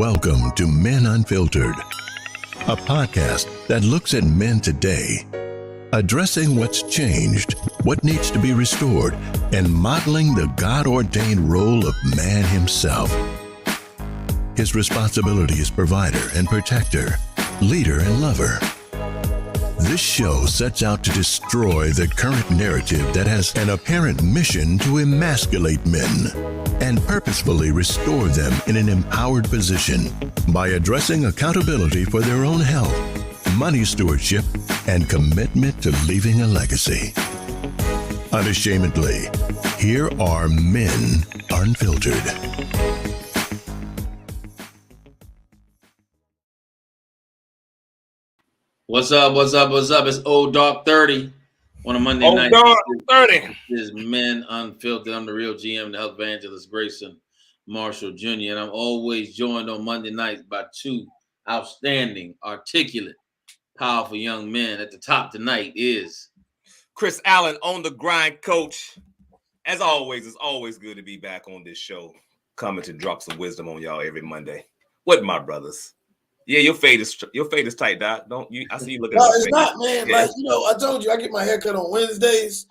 Welcome to Men Unfiltered, a podcast that looks at men today, addressing what's changed, what needs to be restored, and modeling the God-ordained role of man himself. His responsibility as provider and protector, leader and lover. This show sets out to destroy the current narrative that has an apparent mission to emasculate men and purposefully restore them in an empowered position by addressing accountability for their own health, money stewardship, and commitment to leaving a legacy. Unashamedly, here are Men Unfiltered. What's up? It's Old Dark 30 on a Monday night. Dark 30 This is Men Unfiltered. I'm the real GM, the health evangelist, Grayson Marshall Jr. And I'm always joined on Monday nights by two outstanding, articulate, powerful young men. At the top tonight is Chris Allen on the grind, coach. As always, it's always good to be back on this show, coming to drop some wisdom on y'all every Monday. What, my brothers? Yeah, your fade is tight, Doc. Don't you? I see you looking. No, it's not, man. Yeah. Like, I told you, I get my haircut on Wednesdays.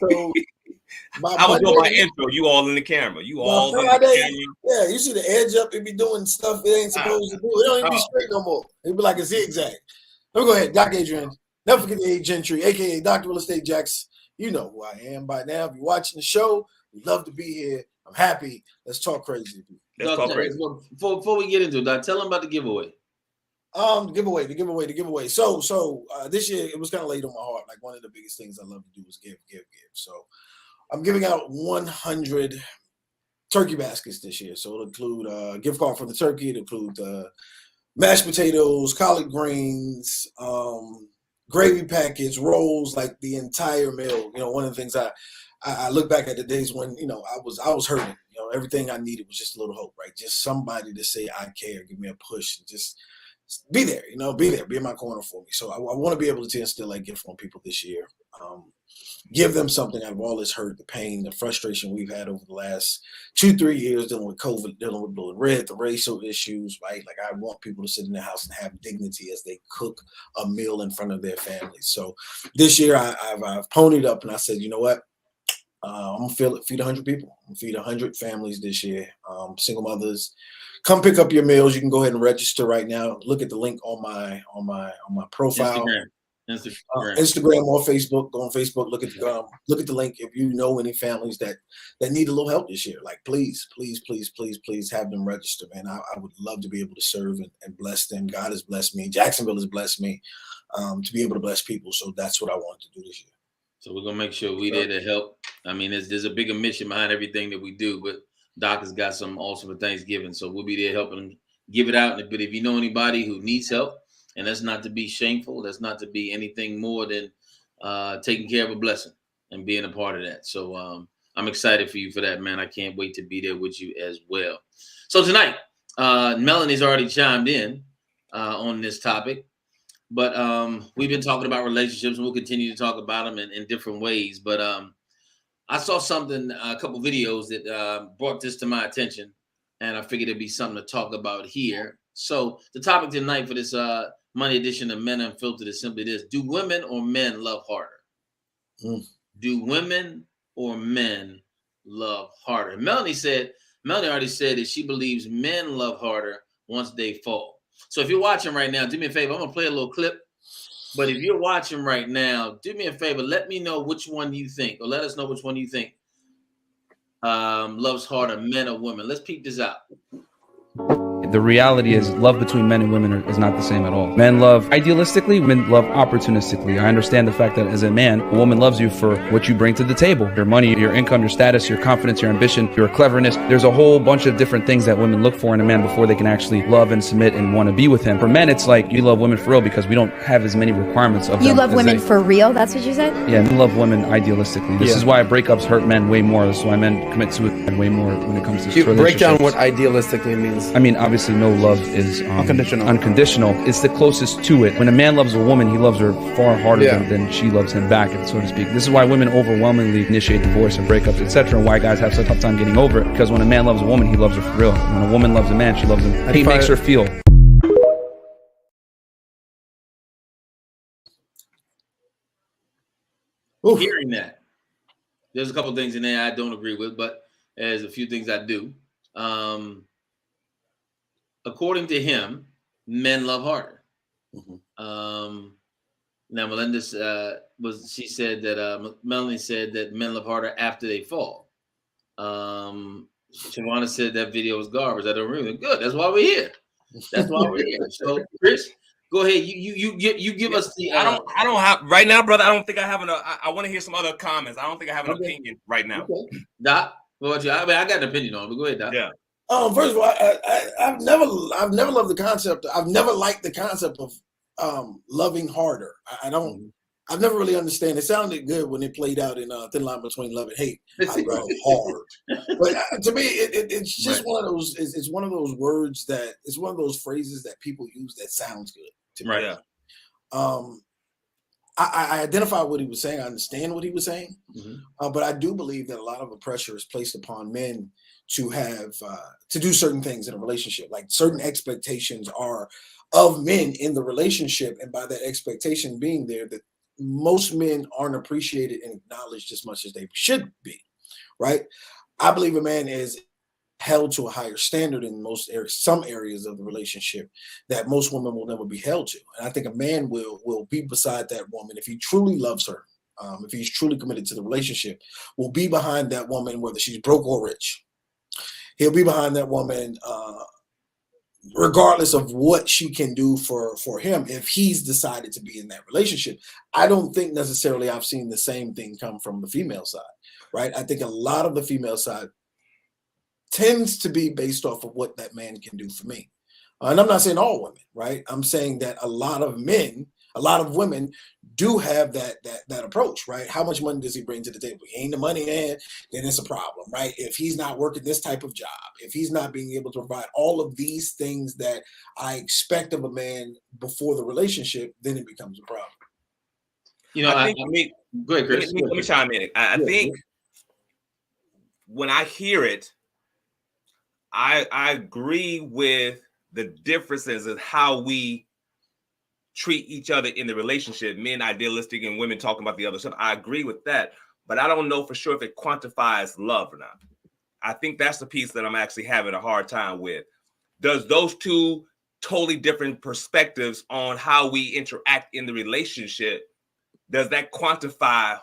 So I was doing my intro. You all in the camera. You all Friday, in the camera. Yeah, you see the edge up. It be doing stuff it ain't supposed to do. It don't even be straight no more. It be like a zigzag. Let me go ahead, Doc Adrian. Never forget the A Gentry, aka Dr. Real Estate Jax. You know who I am by now. If you're watching the show, we love to be here. I'm happy. Let's talk crazy. Let's talk crazy. Before we get into it, Doc, tell them about the giveaway. The giveaway. So this year it was kind of laid on my heart. Like, one of the biggest things I love to do is give. So I'm giving out 100 turkey baskets this year. So it'll include a gift card for the turkey. It'll include mashed potatoes, collard greens, gravy packets, rolls, like the entire meal. One of the things I look back at the days when, I was hurting. Everything I needed was just a little hope, right? Just somebody to say I care, give me a push, and just be there, be in my corner for me. So I want to be able to instill that gift on people this year. Give them something out of all this hurt, the pain, the frustration we've had over the last 2-3 years dealing with COVID, dealing with blue and red, the racial issues, right? Like, I want people to sit in their house and have dignity as they cook a meal in front of their families. So this year I've ponied up and I said, you know what? I'm gonna feed 100 people. I'm gonna feed 100 families this year. Single mothers. Come pick up your meals. You can go ahead and register right now. Look at the link on my profile. Instagram or Facebook. Go on Facebook. Look at the link. If you know any families that need a little help this year, like, please have them register, man. I would love to be able to serve and bless them. God has blessed me. Jacksonville has blessed me to be able to bless people. So that's what I want to do this year. So we're gonna make sure we there to help. I mean, there's a bigger mission behind everything that we do, but Doc has got some awesome for Thanksgiving, so we'll be there helping them give it out. But if you know anybody who needs help, and that's not to be shameful, that's not to be anything more than taking care of a blessing and being a part of that. So I'm excited for you for that, man. I can't wait to be there with you as well. So tonight, Melanie's already chimed in on this topic, but we've been talking about relationships, and we'll continue to talk about them in different ways. But I saw something, a couple videos that brought this to my attention, and I figured it'd be something to talk about here. So the topic tonight for this Monday edition of Men Unfiltered is simply this: do women or men love harder? Do women or men love harder? Melanie already said that she believes men love harder once they fall. So if you're watching right now, do me a favor. I'm going to play a little clip. But if you're watching right now, do me a favor. Let me know which one you think, or let us know which one you think loves harder, men or women. Let's peep this out. The reality is love between men and women is not the same at all. Men love idealistically, women love opportunistically. I understand the fact that as a man, a woman loves you for what you bring to the table. Your money, your income, your status, your confidence, your ambition, your cleverness. There's a whole bunch of different things that women look for in a man before they can actually love and submit and want to be with him. For men, it's like you love women for real because we don't have as many requirements of them. You love women for real? That's what you said? Yeah, men love women idealistically. This is why breakups hurt men way more. This is why men commit suicide way more when it comes to relationships. Break down what idealistically means. I mean, Obviously, no love is unconditional. It's the closest to it. When a man loves a woman, he loves her far harder than she loves him back, so to speak. This is why women overwhelmingly initiate divorce and breakups, etc., and why guys have such a tough time getting over it. Because when a man loves a woman, he loves her for real. When a woman loves a man, she loves him. He makes her feel. Hearing that, there's a couple of things in there I don't agree with, but there's a few things I do. According to him, men love harder. Now, Melanie said that men love harder after they fall. Shawana said that video was garbage. I don't really good. That's why we're here. So, Chris, go ahead. You give us the. I don't have right now, brother. I don't think I have I want to hear some other comments. I don't think I have an opinion right now. Okay. Doc, what about you? I mean, I got an opinion on it, but go ahead, Doc. Yeah. First of all, I've never loved the concept. I've never liked the concept of loving harder. I've never really understand. It sounded good when it played out in Thin Line Between Love and Hate. I love hard, but to me, it's just one of those. It's one of those words that it's one of those phrases that people use that sounds good to me. Right. Yeah. I identify what he was saying. I understand what he was saying, but I do believe that a lot of the pressure is placed upon men to have to do certain things in a relationship. Like certain expectations are of men in the relationship, and by that expectation being there, that most men aren't appreciated and acknowledged as much as they should be. Right? I believe a man is held to a higher standard in some areas of the relationship that most women will never be held to. And I think a man will be beside that woman if he truly loves her, if he's truly committed to the relationship, will be behind that woman whether she's broke or rich. He'll be behind that woman regardless of what she can do for him if he's decided to be in that relationship. I don't think necessarily I've seen the same thing come from the female side, right? I think a lot of the female side tends to be based off of what that man can do for me. And I'm not saying all women, right? I'm saying that a lot of women do have that approach, right? How much money does he bring to the table? He ain't the money man, then it's a problem, right? If he's not working this type of job, if he's not being able to provide all of these things that I expect of a man before the relationship, then it becomes a problem. You know, I mean, go ahead, Chris. Let me chime in. I think when I hear it, I agree with the differences in how we treat each other in the relationship, men idealistic and women talking about the other stuff. I agree with that, but I don't know for sure if it quantifies love or not. I think that's the piece that I'm actually having a hard time with. Does those two totally different perspectives on how we interact in the relationship, does that quantify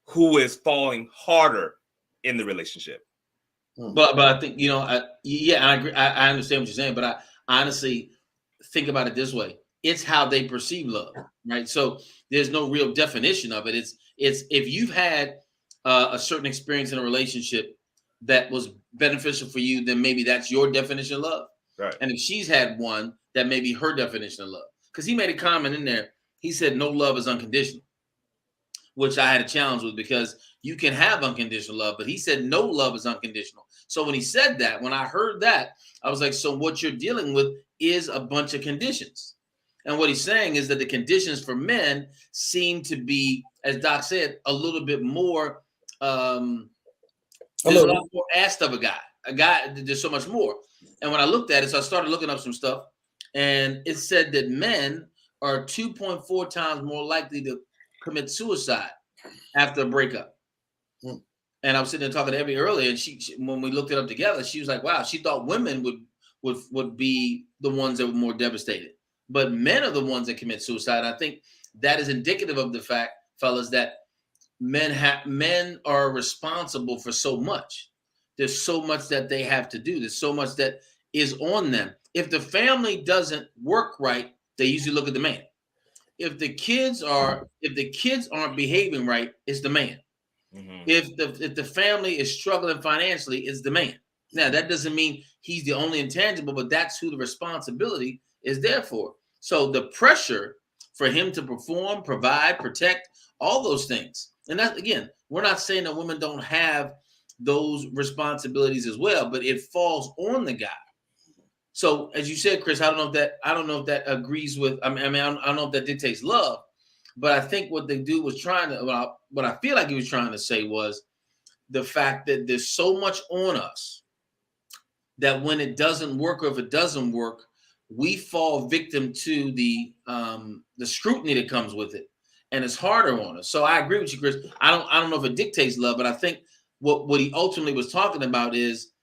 who is falling harder in the relationship? But I think, I agree. I understand what you're saying, but I honestly think about it this way. It's how they perceive love, right? So there's no real definition of it. It's if you've had a certain experience in a relationship that was beneficial for you, then maybe that's your definition of love. Right. And if she's had one, that may be her definition of love. Because he made a comment in there. He said, no love is unconditional, which I had a challenge with because you can have unconditional love, but he said no love is unconditional. So when he said that, when I heard that, I was like, so what you're dealing with is a bunch of conditions. And what he's saying is that the conditions for men seem to be, as Doc said, a little bit more, there's a lot more asked of a guy. There's so much more. And when I looked at it, so I started looking up some stuff, and it said that men are 2.4 times more likely to commit suicide after a breakup. And I was sitting there talking to Evie earlier, and she when we looked it up together, she was like, wow, she thought women would be the ones that were more devastated. But men are the ones that commit suicide. I think that is indicative of the fact, fellas, that men are responsible for so much. There's so much that they have to do. There's so much that is on them. If the family doesn't work right, they usually look at the man. If the kids aren't behaving right, it's the man. Mm-hmm. If the family is struggling financially, it's the man. Now, that doesn't mean he's the only intangible, but that's who the responsibility is there for. So the pressure for him to perform, provide, protect, all those things. And that, again, we're not saying that women don't have those responsibilities as well, but it falls on the guy. So as you said, Chris, I don't know if that agrees with. I don't know if that dictates love, but I think what the dude was trying to, what I feel like he was trying to say was the fact that there's so much on us that when it doesn't work, or if it doesn't work, we fall victim to the scrutiny that comes with it, and it's harder on us. So I agree with you, Chris. I don't know if it dictates love, but I think what he ultimately was talking about is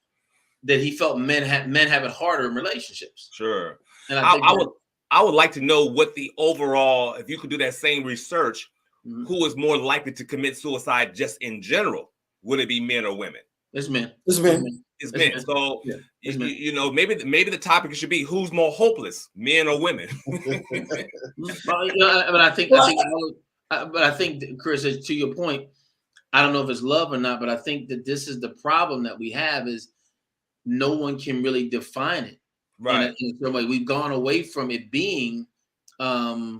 that he felt men have it harder in relationships. Sure. And I would like to know what the overall, if you could do that same research, who is more likely to commit suicide just in general? Would it be men or women? It's men. It's men. It's men. So yeah, you know, maybe the topic should be who's more hopeless, men or women? But I think, Chris, to your point, I don't know if it's love or not, but I think that this is the problem that we have is no one can really define it. Right. In some way, we've gone away from it being a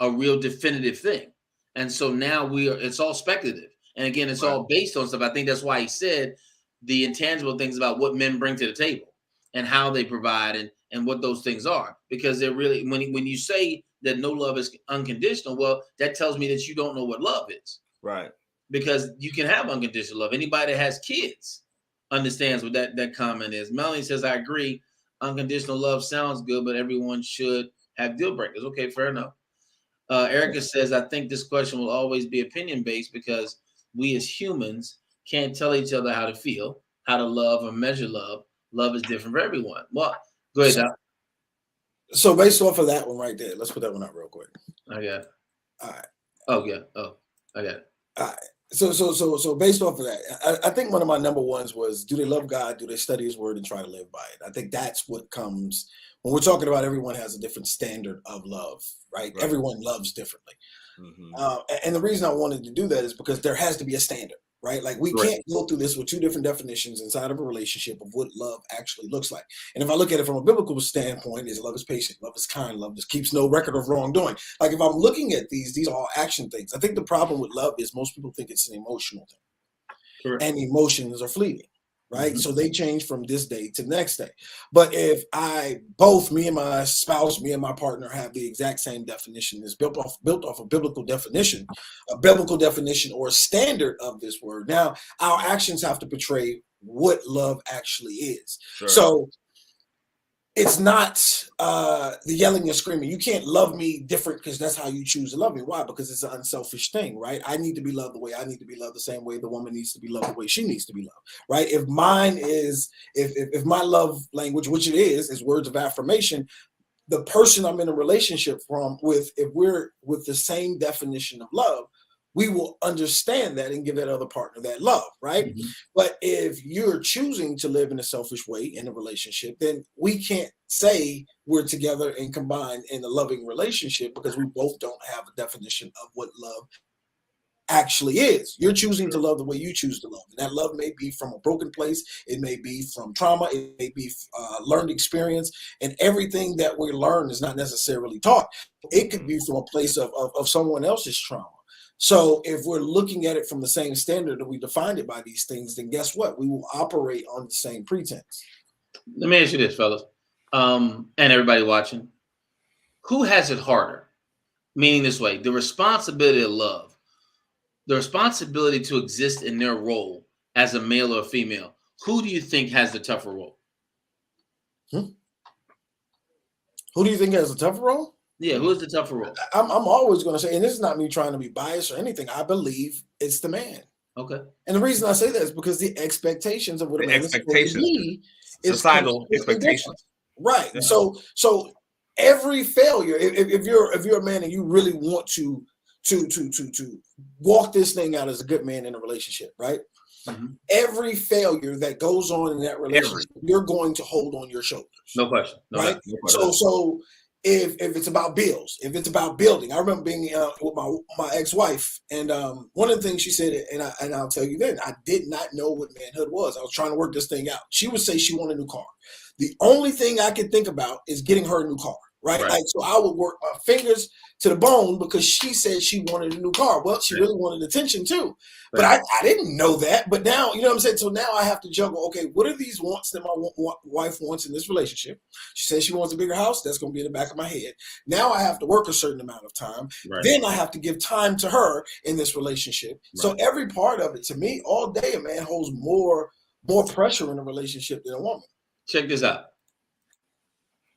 real definitive thing, and so now it's all speculative. And again, it's all based on stuff. I think that's why he said the intangible things about what men bring to the table and how they provide and what those things are. Because they're really, when you say that no love is unconditional, well, that tells me that you don't know what love is. Right. Because you can have unconditional love. Anybody that has kids understands what that comment is. Melanie says, I agree. Unconditional love sounds good, but everyone should have deal breakers. Okay, fair enough. Erica says, I think this question will always be opinion based because we as humans can't tell each other how to feel, how to love, or measure love. Love is different for everyone. Well, go ahead, Doc. So based off of that one right there, let's put that one up real quick. I got it. All right. Oh, yeah. Oh, I got it. All right. So based off of that, I think one of my number ones was, do they love God? Do they study his word and try to live by it? I think that's what comes when we're talking about everyone has a different standard of love, right? Everyone loves differently. And the reason I wanted to do that is because there has to be a standard, right? Like we can't go through this with two different definitions inside of a relationship of what love actually looks like. And if I look at it from a biblical standpoint, is love is patient, love is kind, love just keeps no record of wrongdoing. Like if I'm looking at these are all action things. I think the problem with love is most people think it's an emotional thing. And emotions are fleeting. Right. So they change from this day to the next day. But if me and my spouse, me and my partner have the exact same definition, is built off a biblical definition or a standard of this word. Now, our actions have to portray what love actually is. So it's not the yelling and screaming. You can't love me different because that's how you choose to love me. Why? Because it's an unselfish thing, right? I need to be loved the way I need to be loved, the same way the woman needs to be loved the way she needs to be loved, right? If mine is, if my love language, which it is words of affirmation, the person I'm in a relationship with, if we're with the same definition of love, we will understand that and give that other partner that love, right? But if you're choosing to live in a selfish way in a relationship, then we can't say we're together and combined in a loving relationship because we both don't have a definition of what love actually is. You're choosing to love the way you choose to love. And that love may be from a broken place. It may be from trauma. It may be learned experience. And everything that we learn is not necessarily taught. It could be from a place of someone else's trauma. So if we're looking at it from the same standard and we define it by these things, then guess what? We will operate on the same pretense. Let me ask you this, fellas, and everybody watching. Who has it harder? Meaning this way, the responsibility of love, the responsibility to exist in their role as a male or a female. Who do you think has the tougher role? Who do you think has the tougher role? Yeah, who's the tougher role? I'm always going to say, and this is not me trying to be biased or anything, I believe it's the man. Okay. And the reason I say that is because the expectations of what a man is supposed to be is societal expectations. Right. Yeah. So every failure, if you're a man and you really want to walk this thing out as a good man in a relationship, right? Every failure that goes on in that relationship, you're going to hold on your shoulders. No question. Right. So if it's about bills, if it's about building, I remember being with my ex-wife, and one of the things she said, and I'll tell you then, I did not know what manhood was. I was trying to work this thing out. She would say she wanted a new car. The only thing I could think about is getting her a new car, right? Like, so I would work my fingers to the bone because she said she wanted a new car. Well, she really wanted attention too. But I didn't know that. But now, you know what I'm saying? So now I have to juggle, okay, what are these wants that my wife wants in this relationship? She says she wants a bigger house. That's going to be in the back of my head. Now I have to work a certain amount of time. Right. Then I have to give time to her in this relationship. Right. So every part of it, to me, all day, a man holds more pressure in a relationship than a woman. Check this out.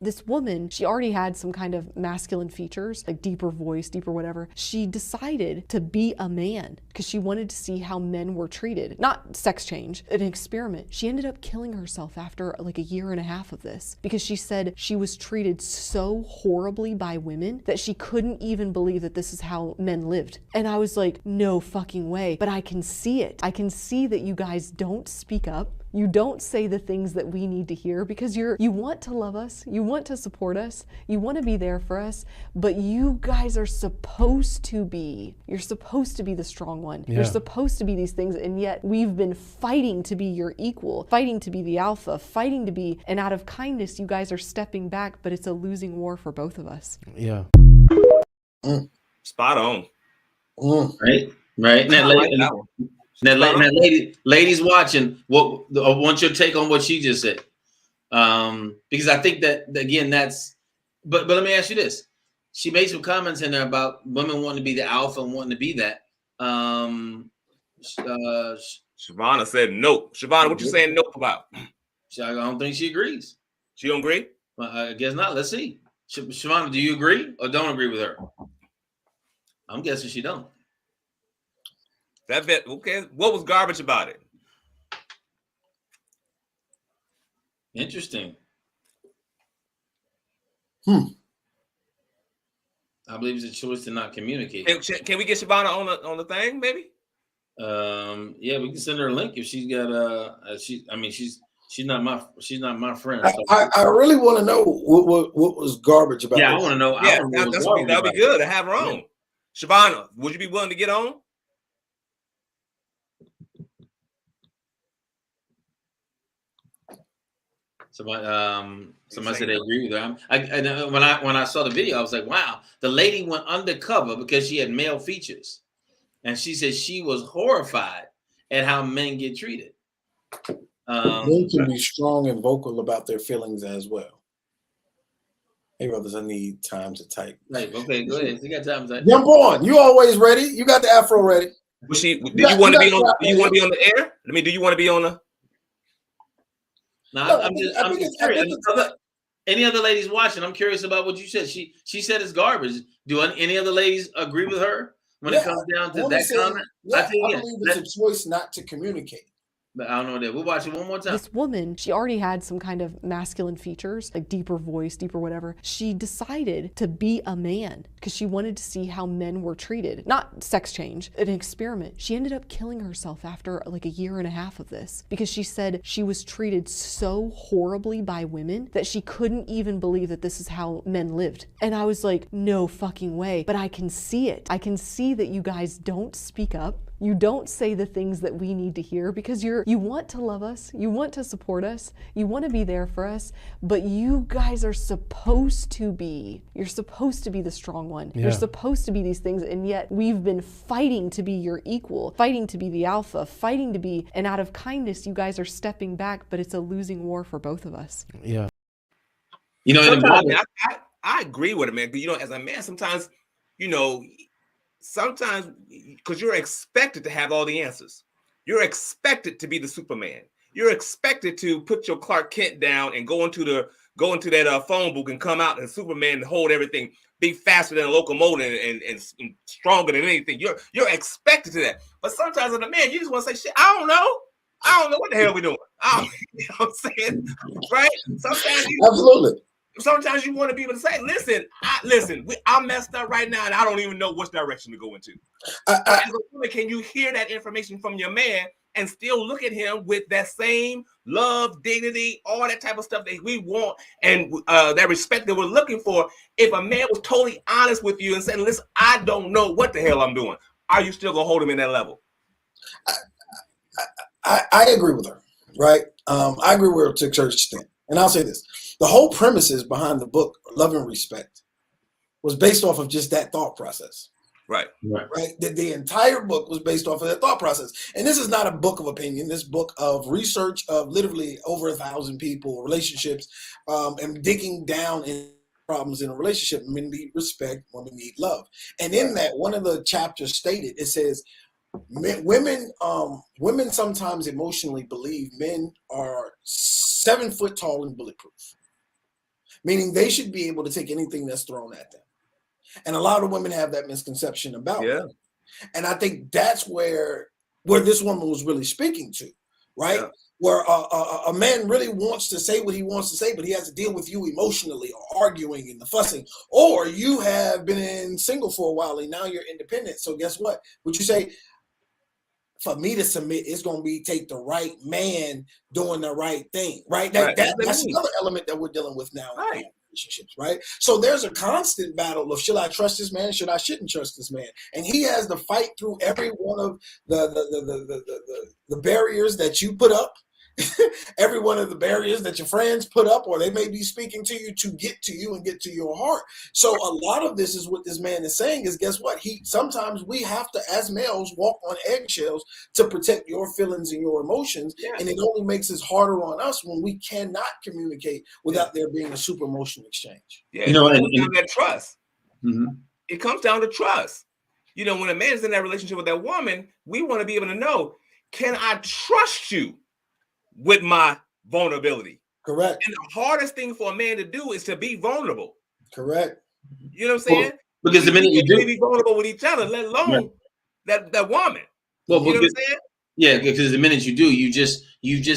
This woman, she already had some kind of masculine features, like deeper voice, deeper whatever. She decided to be a man because she wanted to see how men were treated. Not sex change, an experiment. She ended up killing herself after like a year and a half of this because she said she was treated so horribly by women that she couldn't even believe that this is how men lived. And I was like, no fucking way. But I can see it. I can see that you guys don't speak up. You don't say the things that we need to hear because you want to love us, you want to support us, you want to be there for us, but you guys are supposed to be. You're supposed to be the strong one. Yeah. You're supposed to be these things, and yet we've been fighting to be your equal, fighting to be the alpha, fighting to be, and out of kindness, you guys are stepping back, but it's a losing war for both of us. Yeah. Spot on. Right. Now, ladies watching, I want your take on what she just said, because I think that again, but let me ask you this: she made some comments in there about women wanting to be the alpha and wanting to be that. Shavonna said nope. Shavonna, what you saying nope about? I don't think she agrees. She don't agree? I guess not. Let's see. Shavonna, do you agree or don't agree with her? I'm guessing she don't. Okay. What was garbage about it? Interesting. I believe it's a choice to not communicate. Can we get Shavonna on the thing, maybe? Yeah, we can send her a link if she's got she's not my friend. So. I really want to know what was garbage about. Yeah, I want to know. Yeah, that'd be good to have her on. Shavonna, would you be willing to get on? Somebody said they agree with her. When I saw the video, I was like, wow, the lady went undercover because she had male features. And she said she was horrified at how men get treated. Men can be strong and vocal about their feelings as well. Hey, brothers, I need time to type. Right, okay, go ahead. You got time to type. Jump on. You always ready. You got the afro ready. Do you want to be on the air? I mean, do you want to be on the... No, I'm just curious. Any other ladies watching? I'm curious about what you said. She said it's garbage. Do any other ladies agree with her when it comes down to that comment? I believe it's a choice not to communicate. But I don't know that. We'll watch it one more time. This woman, she already had some kind of masculine features, like deeper voice, deeper whatever. She decided to be a man because she wanted to see how men were treated. Not sex change, an experiment. She ended up killing herself after like a year and a half of this because she said she was treated so horribly by women that she couldn't even believe that this is how men lived. And I was like, no fucking way. But I can see it. I can see that you guys don't speak up. You don't say the things that we need to hear because you want to love us, you want to support us, you want to be there for us, but you guys are supposed to be. You're supposed to be the strong one. Yeah. You're supposed to be these things, and yet we've been fighting to be your equal, fighting to be the alpha, fighting to be, and out of kindness, you guys are stepping back, but it's a losing war for both of us. Yeah. You know, I agree with it, man. You know, as a man, sometimes, sometimes because you're expected to have all the answers. You're expected to be the Superman. You're expected to put your Clark Kent down and go into that phone book and come out and Superman and hold everything, be faster than a locomotive and stronger than anything. You're expected to that. But sometimes as a man, you just want to say, shit, I don't know what the hell we doing. You know what I'm saying? Right? Absolutely. Sometimes you want to be able to say, listen, I'm messed up right now and I don't even know which direction to go into. As a woman, can you hear that information from your man and still look at him with that same love, dignity, all that type of stuff that we want and that respect that we're looking for? If a man was totally honest with you and said, listen, I don't know what the hell I'm doing, are you still going to hold him in that level? I agree with her, right? I agree with her to a certain extent. And I'll say this. The whole premise is behind the book, Love and Respect. was based off of just that thought process. Right. Right. The entire book was based off of that thought process. And this is not a book of opinion. This book of research of literally over 1,000 people, relationships, and digging down in problems in a relationship. Men need respect, women need love. And in that, one of the chapters stated, it says, women sometimes emotionally believe men are 7 foot tall and bulletproof, meaning they should be able to take anything that's thrown at them. And a lot of women have that misconception about men. And I think that's where this woman was really speaking to, right? Yeah. Where a man really wants to say what he wants to say, but he has to deal with you emotionally, or arguing and the fussing. Or you have been single for a while and now you're independent. So guess what? Would you say, for me to submit, it's going to be take the right man doing the right thing, right? That's another element that we're dealing with now. Right. Relationships, right? So there's a constant battle of, should I trust this man? Shouldn't trust this man? And he has to fight through every one of the barriers that you put up, every one of the barriers that your friends put up, or they may be speaking to you to get to you and get to your heart. So a lot of this is what this man is saying is, guess what? Sometimes we have to, as males, walk on eggshells to protect your feelings and your emotions. Yeah. And it only makes it harder on us when we cannot communicate without there being a super emotional exchange. Yeah, it comes down to that trust. Mm-hmm. It comes down to trust. When a man is in that relationship with that woman, we want to be able to know, can I trust you with my vulnerability? Correct. And the hardest thing for a man to do is to be vulnerable. Correct. You know what I'm saying? Because the minute you do be vulnerable with each other, let alone that woman. Well, you know what I'm saying? Yeah, because the minute you do, you just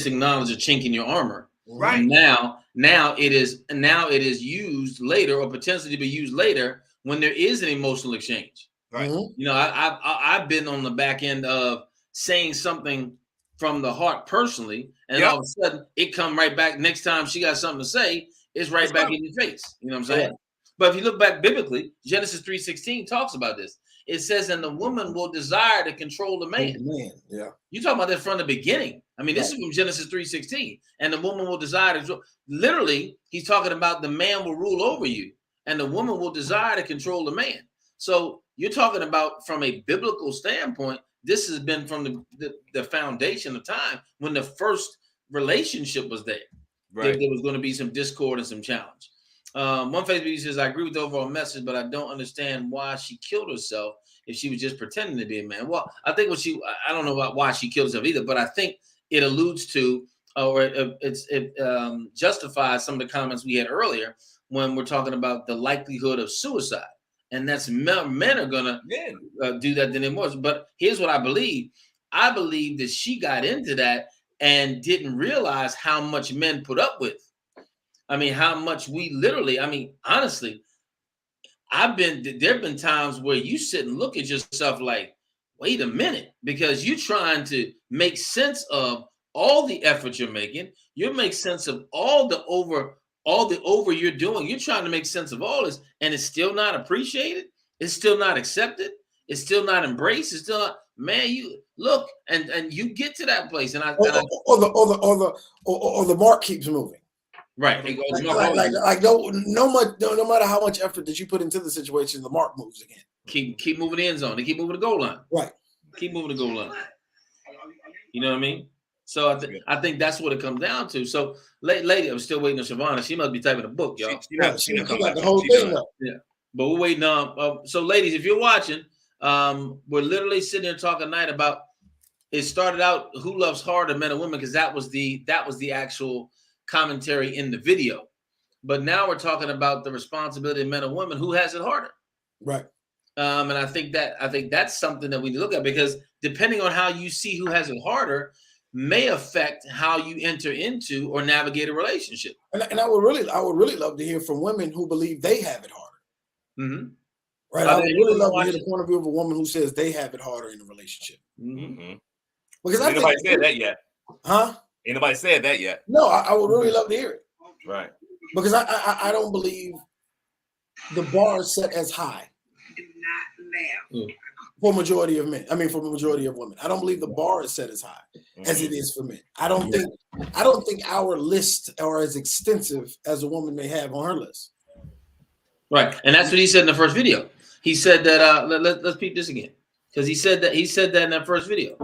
acknowledge a chink in your armor. Right. And now it is used later, or potentially to be used later, when there is an emotional exchange. Right. Mm-hmm. I've been on the back end of saying something from the heart personally, and all of a sudden it come right back. Next time she got something to say, it's right back in your face. You know what I'm saying? Yeah. But if you look back biblically, Genesis 3:16 talks about this. It says, and the woman will desire to control the man. Yeah. You talking about that from the beginning. I mean, this is from Genesis 3:16. And the woman will desire to, literally, he's talking about the man will rule over you, and the woman will desire to control the man. So you're talking about, from a biblical standpoint, this has been from the foundation of time, when the first relationship was there. Right. There was going to be some discord and some challenge. One Facebook user says, I agree with the overall message, but I don't understand why she killed herself if she was just pretending to be a man. Well, I think I don't know about why she killed herself either, but I think it alludes to, or it justifies some of the comments we had earlier when we're talking about the likelihood of suicide. And that's men are going to do that than it was. But here's what I believe. I believe that she got into that and didn't realize how much men put up with. I mean, how much we literally, honestly, there have been times where you sit and look at yourself like, wait a minute, because you're trying to make sense of all the effort you're making. You make sense of all the over you're doing. You're trying to make sense of all this, and it's still not appreciated. It's still not accepted. It's still not embraced. It's still not, man, you look, and you get to that place. And or the mark keeps moving. Right. It goes no matter how much effort that you put into the situation, the mark moves again. Keep moving the end zone. They keep moving the goal line. Right. Keep moving the goal line. You know what I mean? So I think that's what it comes down to. So, lady, I'm still waiting on Shavonna. She must be typing a book, y'all. She got the whole thing up. Yeah. But we're waiting on. So, ladies, if you're watching, we're literally sitting here talking tonight about. It started out who loves harder, men and women, because that was the actual commentary in the video. But now we're talking about the responsibility of men and women, who has it harder. Right. And I think that's something that we need to look at, because depending on how you see who has it harder may affect how you enter into or navigate a relationship. And I would really love to hear from women who believe they have it harder. Mm-hmm. Right. I would really love to hear the point of view of a woman who says they have it harder in a relationship. Mm-hmm. Because ain't nobody said that yet. Huh? Ain't nobody said that yet. No, I would really love to hear it. Right. Because I don't believe the bar is set as high. Do not laugh. For majority of men. For the majority of women. I don't believe the bar is set as high as it is for men. I don't think our lists are as extensive as a woman may have on her list. Right, and that's what he said in the first video. He said that. Let's peep this again, because he said that in that first video.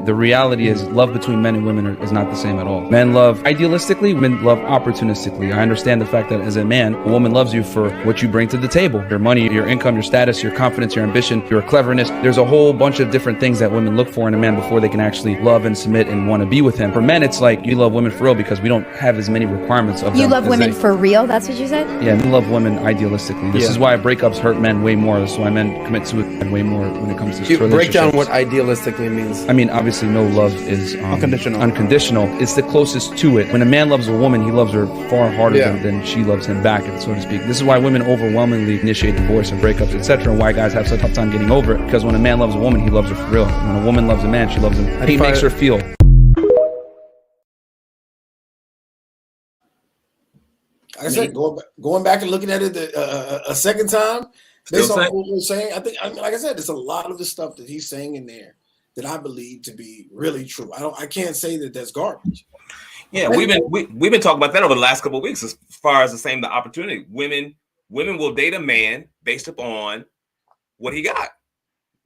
The reality is love between men and women is not the same at all. Men love idealistically, women love opportunistically. I understand the fact that as a man, a woman loves you for what you bring to the table. Your money, your income, your status, your confidence, your ambition, your cleverness. There's a whole bunch of different things that women look for in a man before they can actually love and submit and want to be with him. For men, it's like you love women for real because we don't have as many requirements of them. You love women for real? That's what you said? Yeah, men love women idealistically. This is why breakups hurt men way more. This is why men commit suicide way more when it comes to relationships. Break down what idealistically means. I mean, obviously, no love is unconditional. It's the closest to it. When a man loves a woman, he loves her far harder than she loves him back, so to speak. This is why women overwhelmingly initiate divorce and breakups, etc., and why guys have such a tough time getting over it. Because when a man loves a woman, he loves her for real. When a woman loves a man, she loves him. He makes her feel. Like I said, going back and looking at it a second time, based on what we're saying, I mean, like I said, there's a lot of the stuff that he's saying in there that I believe to be really true. I can't say that that's garbage. Yeah, we've been talking about that over the last couple of weeks as far as the opportunity. Women will date a man based upon what he got.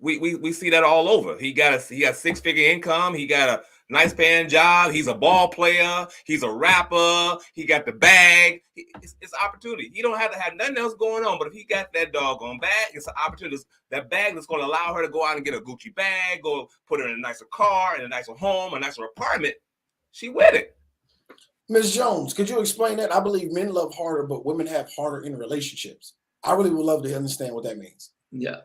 We see that all over. He got 6-figure income. He got a nice paying job. He's a ball player. He's a rapper. He got the bag. It's opportunity. He don't have to have nothing else going on. But if he got that doggone bag, it's an opportunity. That bag that's going to allow her to go out and get a Gucci bag, go put her in a nicer car, in a nicer home, a nicer apartment. She with it. Ms. Jones, could you explain that? I believe men love harder, but women have harder in relationships. I really would love to understand what that means. Yeah.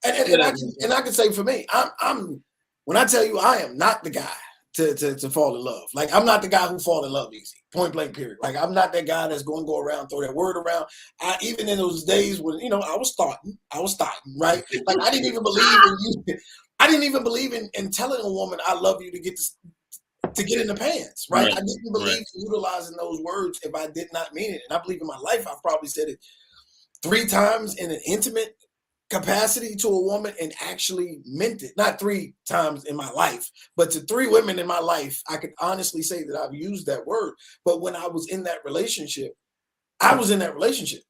And I can say for me, I'm when I tell you I am not the guy to fall in love. Like, I'm not the guy who fall in love easy. Point blank, period. Like, I'm not that guy that's going to go around, throw that word around. Even in those days when, I was starting, right? Like, I didn't even believe in telling a woman I love you to get in the pants, right? I didn't believe in utilizing those words if I did not mean it. And I believe in my life, I've probably said it 3 times in an intimate capacity to a woman and actually meant it. Not 3 times in my life, but to 3 women in my life, I could honestly say that I've used that word. But when I was in that relationship, I was in that relationship,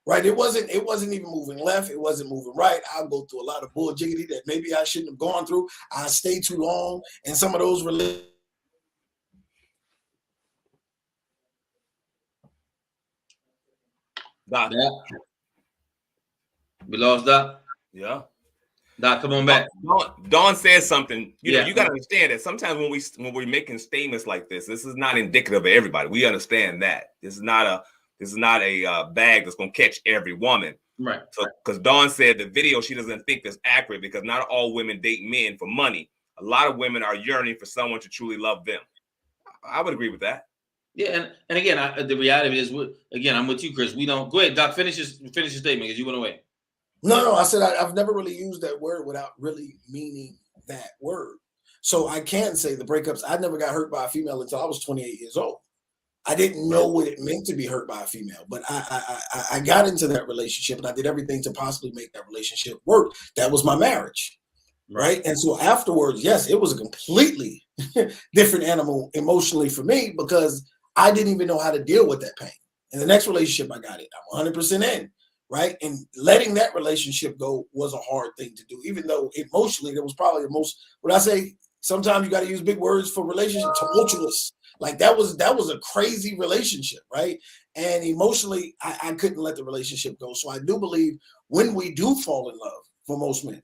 right? It wasn't even moving left. It wasn't moving right. I'll go through a lot of bull jiggity that maybe I shouldn't have gone through. I stayed too long in some of those relationships. Doc. We lost Doc. Yeah. Doc, come on back. Dawn says something. You know, you got to understand that sometimes when we're making statements like this is not indicative of everybody. We understand that this is not a bag that's gonna catch every woman. Right. So, because Dawn said the video she doesn't think is accurate because not all women date men for money. A lot of women are yearning for someone to truly love them. I would agree with that. Yeah, and again, the reality is, I'm with you, Chris. We don't go ahead, Doc. Finish your statement because you went away. No. I said I've never really used that word without really meaning that word. So I can say the breakups. I never got hurt by a female until I was 28 years old. I didn't know what it meant to be hurt by a female, but I got into that relationship and I did everything to possibly make that relationship work. That was my marriage, right? And so afterwards, yes, it was a completely different animal emotionally for me because I didn't even know how to deal with that pain. In the next relationship I got it, I'm 100% in, right? And letting that relationship go was a hard thing to do, even though emotionally that was probably the most, what I say, sometimes you got to use big words for relationship, tumultuous. Like that was a crazy relationship, right? And emotionally, I couldn't let the relationship go. So I do believe when we do fall in love, for most men,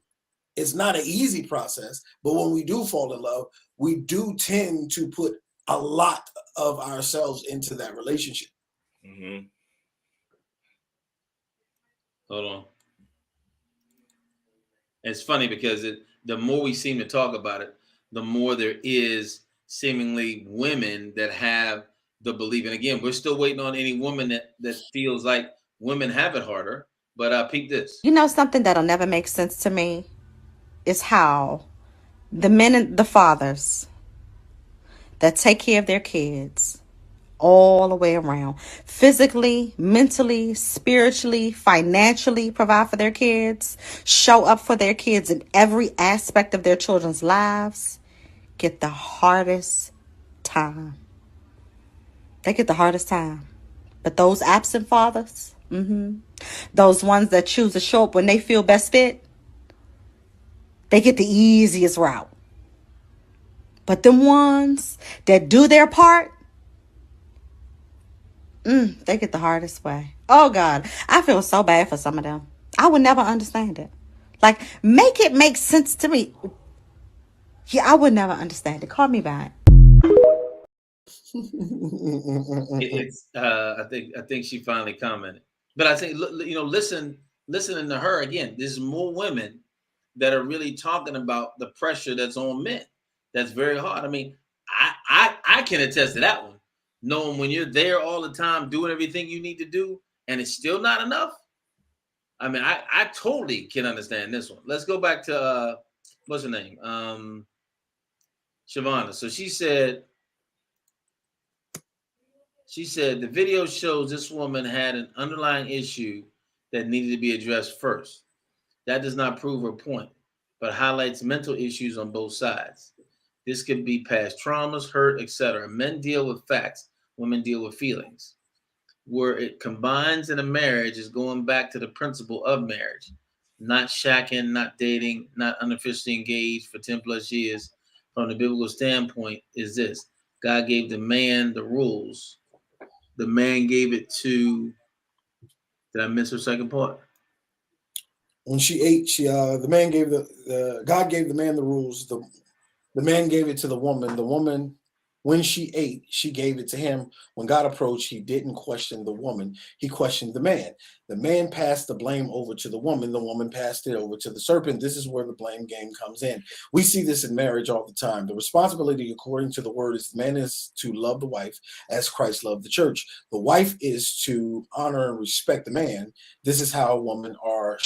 it's not an easy process, but when we do fall in love, we do tend to put a lot of ourselves into that relationship. Mm-hmm. Hold on. It's funny because the more we seem to talk about it, the more there is seemingly women that have the belief. And again, we're still waiting on any woman that feels like women have it harder. But peep this. You know, something that'll never make sense to me is how the men and the fathers that take care of their kids all the way around, physically, mentally, spiritually, financially provide for their kids, show up for their kids in every aspect of their children's lives, get the hardest time. They get the hardest time. But those absent fathers, Those ones that choose to show up when they feel best fit, they get the easiest route. But them ones that do their part, they get the hardest way. Oh, God. I feel so bad for some of them. I would never understand it. Like, make it make sense to me. Yeah, I would never understand it. Call me back. I think she finally commented. But I think, listening to her again, there's more women that are really talking about the pressure that's on men. That's very hard. I mean, I can attest to that one. Knowing when you're there all the time, doing everything you need to do, and it's still not enough. I mean, I totally can understand this one. Let's go back to what's her name? Shavonna. So she said the video shows this woman had an underlying issue that needed to be addressed first. That does not prove her point, but highlights mental issues on both sides. This could be past traumas, hurt, etc. Men deal with facts, women deal with feelings. Where it combines in a marriage is going back to the principle of marriage, not shacking, not dating, not unofficially engaged for 10 plus years. From the biblical standpoint is this: God gave the man the rules. The man gave it to, did I miss her second part? When she ate, the man gave God gave the man the rules. The man gave it to the woman. The woman, when she ate, she gave it to him. When God approached, he didn't question the woman. He questioned the man. The man passed the blame over to the woman. The woman passed it over to the serpent. This is where the blame game comes in. We see this in marriage all the time. The responsibility, according to the word, is the man is to love the wife as Christ loved the church. The wife is to honor and respect the man. This is how women are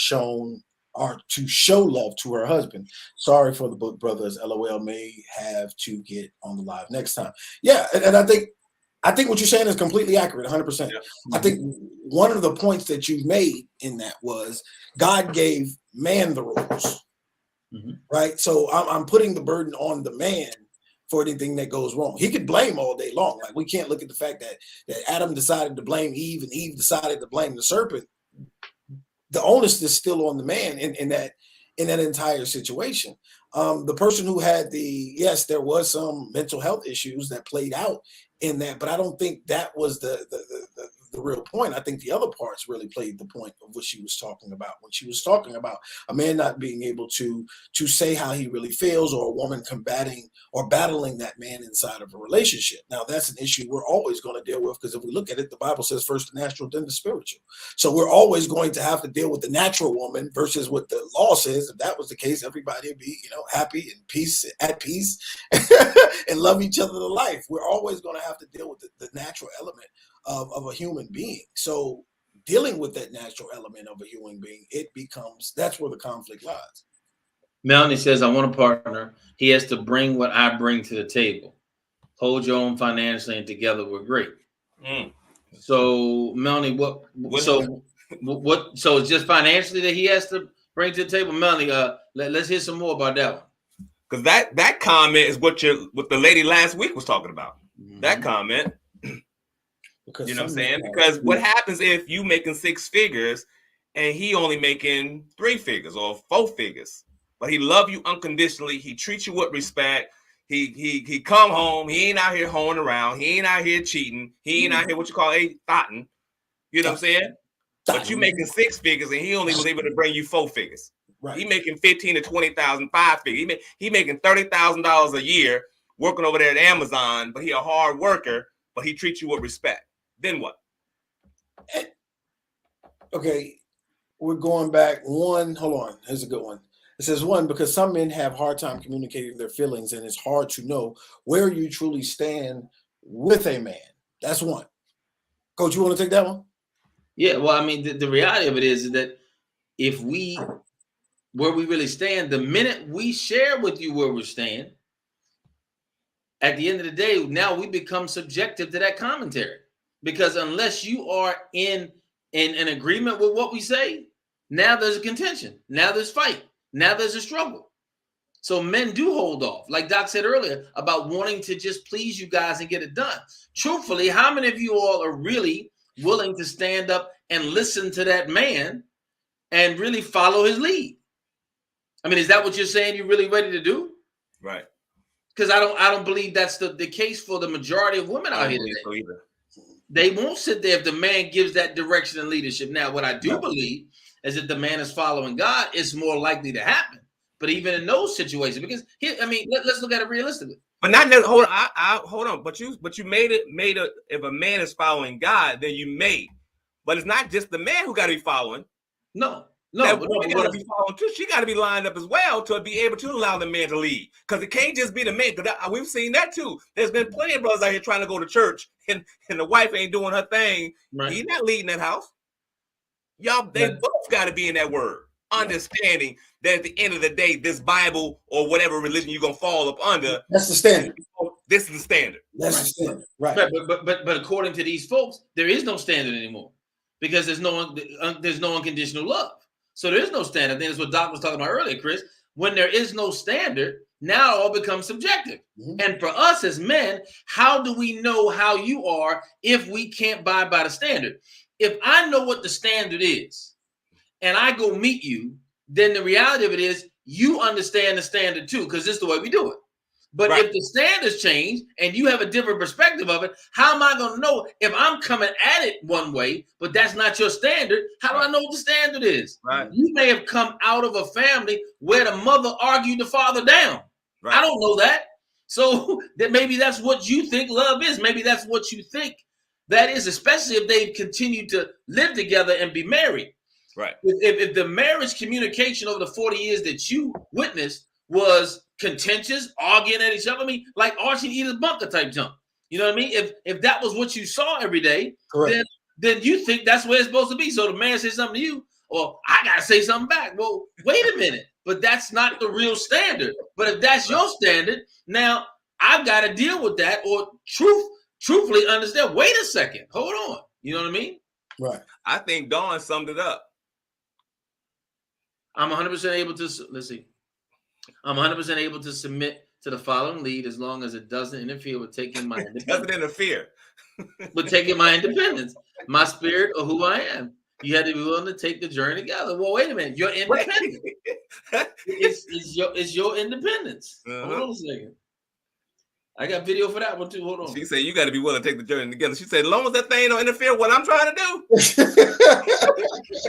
to show love to her husband. Sorry for the book brothers. LOL, may have to get on the live next time. Yeah, and I think what you're saying is completely accurate, 100%. Yeah. I think one of the points that you made in that was God gave man the rules, right? So I'm putting the burden on the man for anything that goes wrong. He could blame all day long. Like, we can't look at the fact that Adam decided to blame Eve and Eve decided to blame the serpent. The onus is still on the man in that entire situation. The person who had yes, there was some mental health issues that played out in that, but I don't think that was the real point. I think the other parts really played the point of what she was talking about when she was talking about a man not being able to say how he really feels, or a woman combating or battling that man inside of a relationship. Now, that's an issue we're always going to deal with, because if we look at it, the Bible says first the natural, then the spiritual. So we're always going to have to deal with the natural woman versus what the law says. If that was the case, everybody would be, happy and at peace and love each other to life. We're always going to have to deal with the natural element of a human being. So dealing with that natural element of a human being, that's where the conflict lies. Melanie says, I want a partner. He has to bring what I bring to the table. Hold your own financially, and together we're great. So Melanie, so it's just financially that he has to bring to the table? Melanie, let's hear some more about that one. Because that comment is what the lady last week was talking about. That comment. You know what I'm saying? Because what happens if you making 6 figures and he only making 3 figures or 4 figures, but he love you unconditionally, he treats you with respect, he come home, he ain't out here hoeing around, he ain't out here cheating, he ain't out here what you call thotting. You know what I'm saying? But you making 6 figures and he only was able to bring you 4 figures. Right. He making 15 to 20,000, 5 figures. He making $30,000 a year working over there at Amazon, but he a hard worker, but he treats you with respect. Then what? Okay, we're going back. Hold on. Here's a good one. It says, because some men have a hard time communicating their feelings, and it's hard to know where you truly stand with a man. That's one. Coach, you want to take that one? Yeah, well, I mean, the reality of it is that where we really stand, the minute we share with you where we're staying, at the end of the day, now we become subjective to that commentary. Because unless you are in agreement with what we say, now there's a contention. Now there's fight. Now there's a struggle. So men do hold off. Like Doc said earlier about wanting to just please you guys and get it done. Truthfully, how many of you all are really willing to stand up and listen to that man and really follow his lead. I mean, is that what you're saying you're really ready to do? Right. Because I don't believe that's the case for the majority of women out here today. They won't sit there if the man gives that direction and leadership. Now, what I do believe is that the man is following God, it's more likely to happen. But even in those situations, because let's look at it realistically. But not that. Hold on, hold on. But you made it. If a man is following God, then you made. But it's not just the man who got to be following. No. That woman got to be following too. She got to be lined up as well to be able to allow the man to lead. Because it can't just be the man. Because we've seen that too. There's been plenty of brothers out here trying to go to church, and the wife ain't doing her thing. Right. He's not leading that house. Y'all, they both got to be in that word, understanding that at the end of the day, this Bible or whatever religion you're gonna fall up under, that's the standard. This is the standard. That's the standard, right? But according to these folks, there is no standard anymore because there's no unconditional love. So there is no standard. I think that's what Doc was talking about earlier, Chris. When there is no standard, now it all becomes subjective. Mm-hmm. And for us as men, how do we know how you are if we can't abide by the standard? If I know what the standard is and I go meet you, then the reality of it is you understand the standard too, because this is the way we do it. But if the standards change and you have a different perspective of it, how am I going to know if I'm coming at it one way, but that's not your standard? How do I know what the standard is? Right. You may have come out of a family where the mother argued the father down. Right. I don't know that. So that maybe that's what you think love is. Maybe that's what you think that is, especially if they've continued to live together and be married. Right. If the marriage communication over the 40 years that you witnessed was contentious, arguing at each other, like Archie and Edith Bunker type jump. You know what I mean? If that was what you saw every day, then you think that's where it's supposed to be. So the man says something to you, or I gotta say something back. Well, wait a minute, but that's not the real standard. But if that's your standard, now I've got to deal with that, or truthfully understand. Wait a second, hold on. You know what I mean? Right. I think Dawn summed it up. I'm 100% able to. Let's see. I'm 100% able to submit to the following lead as long as it doesn't interfere with taking my independence. Doesn't interfere. With taking my independence, my spirit, or who I am. You had to be willing to take the journey together. Well, wait a minute. You're independent. it's your independence. Hold on a second. I got video for that one too. Hold on. She said you got to be willing to take the journey together. She said, as long as that thing don't interfere with what I'm trying to do,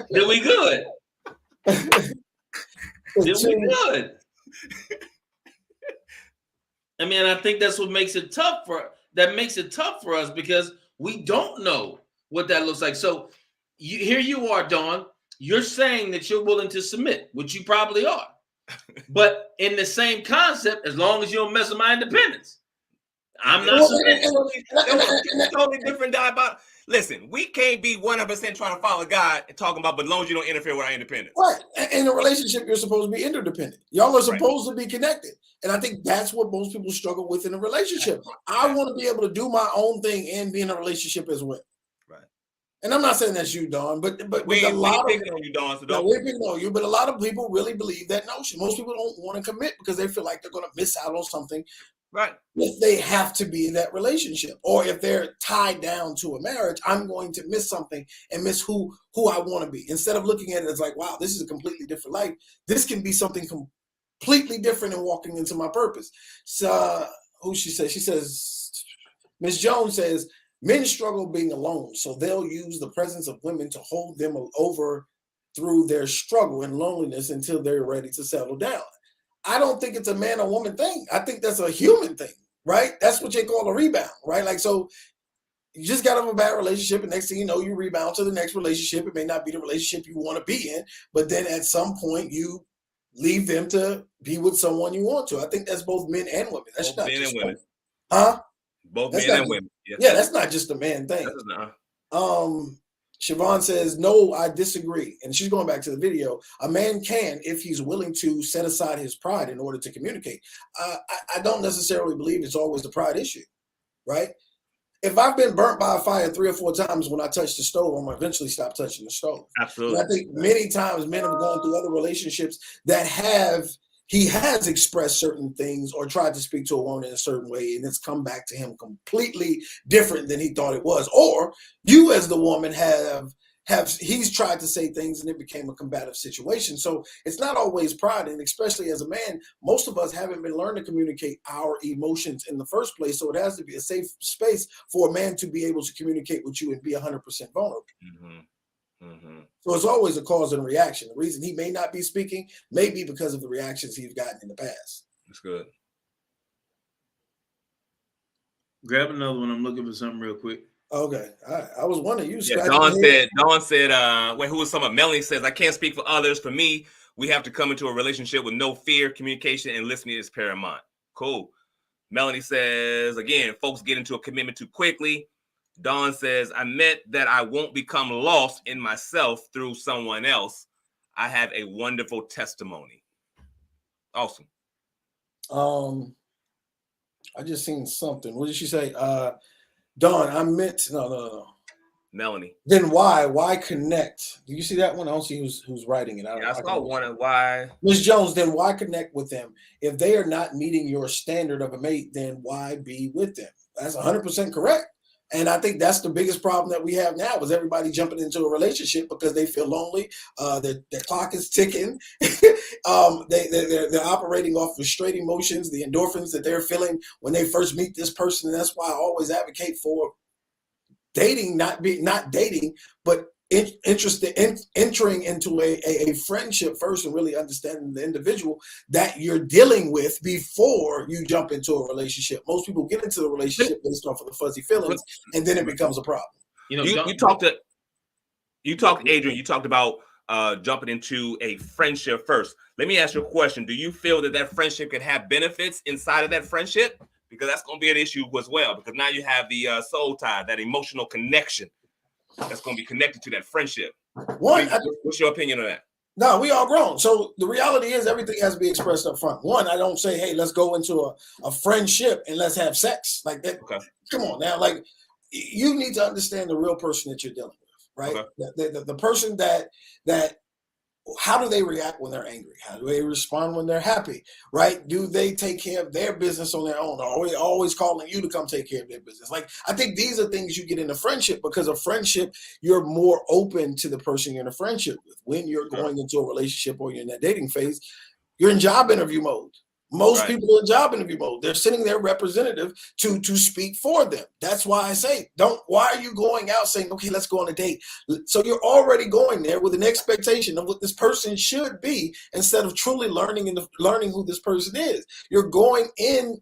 then we good. Then we good. I mean, I think that's what makes it tough for us because we don't know what that looks like. So here you are, Dawn. You're saying that you're willing to submit, which you probably are. But in the same concept, as long as you don't mess with my independence, I'm not submitting. Totally different diabolical. Listen, we can't be 100% trying to follow God and talking about, but as long as you don't interfere with our independence. Right. In a relationship, you're supposed to be interdependent. Y'all are supposed to be connected. And I think that's what most people struggle with in a relationship. I want to be able to do my own thing and be in a relationship as well. Right. And I'm not saying that's you, Dawn, but we ain't picking on you, Dawn. So no, we're picking on you, but a lot of people really believe that notion. Most people don't want to commit because they feel like they're going to miss out on something. Right. If they have to be in that relationship, or if they're tied down to a marriage, I'm going to miss something and miss who I want to be. Instead of looking at it as like, wow, this is a completely different life. This can be something completely different in walking into my purpose. So she says, Ms. Jones says, men struggle being alone, so they'll use the presence of women to hold them over through their struggle and loneliness until they're ready to settle down. I don't think it's a man or woman thing. I think that's a human thing, right? That's what they call a rebound, right? Like, so you just got out of a bad relationship, and next thing you know, you rebound to the next relationship. It may not be the relationship you want to be in, but then at some point you leave them to be with someone you want to. I think that's both men and women. That's both not men and women. Huh? Both men and women. Yes. Yeah, that's not just a man thing. Siobhan says, no, I disagree. And she's going back to the video. A man can, if he's willing to set aside his pride in order to communicate. I don't necessarily believe it's always the pride issue, right? If I've been burnt by a fire 3 or 4 times when I touch the stove, I'm going to eventually stop touching the stove. Absolutely. And I think many times men have gone through other relationships that he has expressed certain things or tried to speak to a woman in a certain way, and it's come back to him completely different than he thought it was. Or you as the woman have he's tried to say things and it became a combative situation. So it's not always pride, and especially as a man, most of us haven't been learned to communicate our emotions in the first place. So it has to be a safe space for a man to be able to communicate with you and be 100% vulnerable. So it's always a cause and reaction. The reason he may not be speaking may be because of the reactions he's gotten in the past. That's good. Grab another one. I'm looking for something real quick. Okay, I was wondering. You Yeah, Dawn said, wait, who was someone? Melanie says, I can't speak for others. For me, we have to come into a relationship with no fear. Communication and listening is paramount. Cool. Melanie says, again, folks get into a commitment too quickly. Dawn says, I meant that I won't become lost in myself through someone else. I have a wonderful testimony. Awesome. I just seen something. What did she say? Dawn, I meant no. Melanie. Then why connect? Do you see that one? I don't see who's writing it. I saw one of why. Ms. Jones, then why connect with them? If they are not meeting your standard of a mate, then why be with them? That's 100% correct. And I think that's the biggest problem that we have now is everybody jumping into a relationship because they feel lonely. Their clock is ticking. They're operating off of straight emotions, the endorphins that they're feeling when they first meet this person. And that's why I always advocate for dating, not dating, but entering into a friendship first and really understanding the individual that you're dealing with before you jump into a relationship. Most people get into the relationship based off of the fuzzy feelings, and then it becomes a problem. You talked, Adrian, you talked about jumping into a friendship first. Let me ask you a question. Do you feel that friendship can have benefits inside of that friendship? Because that's going to be an issue as well, because now you have the soul tie, that emotional connection that's going to be connected to that friendship. What's your opinion on that? No, we all grown. So the reality is everything has to be expressed up front. One, I don't say, hey, let's go into a friendship and let's have sex. Like that. Okay. Come on now. Like, you need to understand the real person that you're dealing with, right? Okay. The person that how do they react when they're angry? How do they respond when they're happy, right? Do they take care of their business on their own? Or are we always calling you to come take care of their business? Like, I think these are things you get in a friendship, because a friendship, you're more open to the person you're in a friendship with. When you're going into a relationship or you're in that dating phase, you're in job interview mode. Most people are in job interview mode. They're sending their representative to speak for them. That's why I say, why are you going out saying, okay, let's go on a date? So you're already going there with an expectation of what this person should be instead of truly learning who this person is. You're going in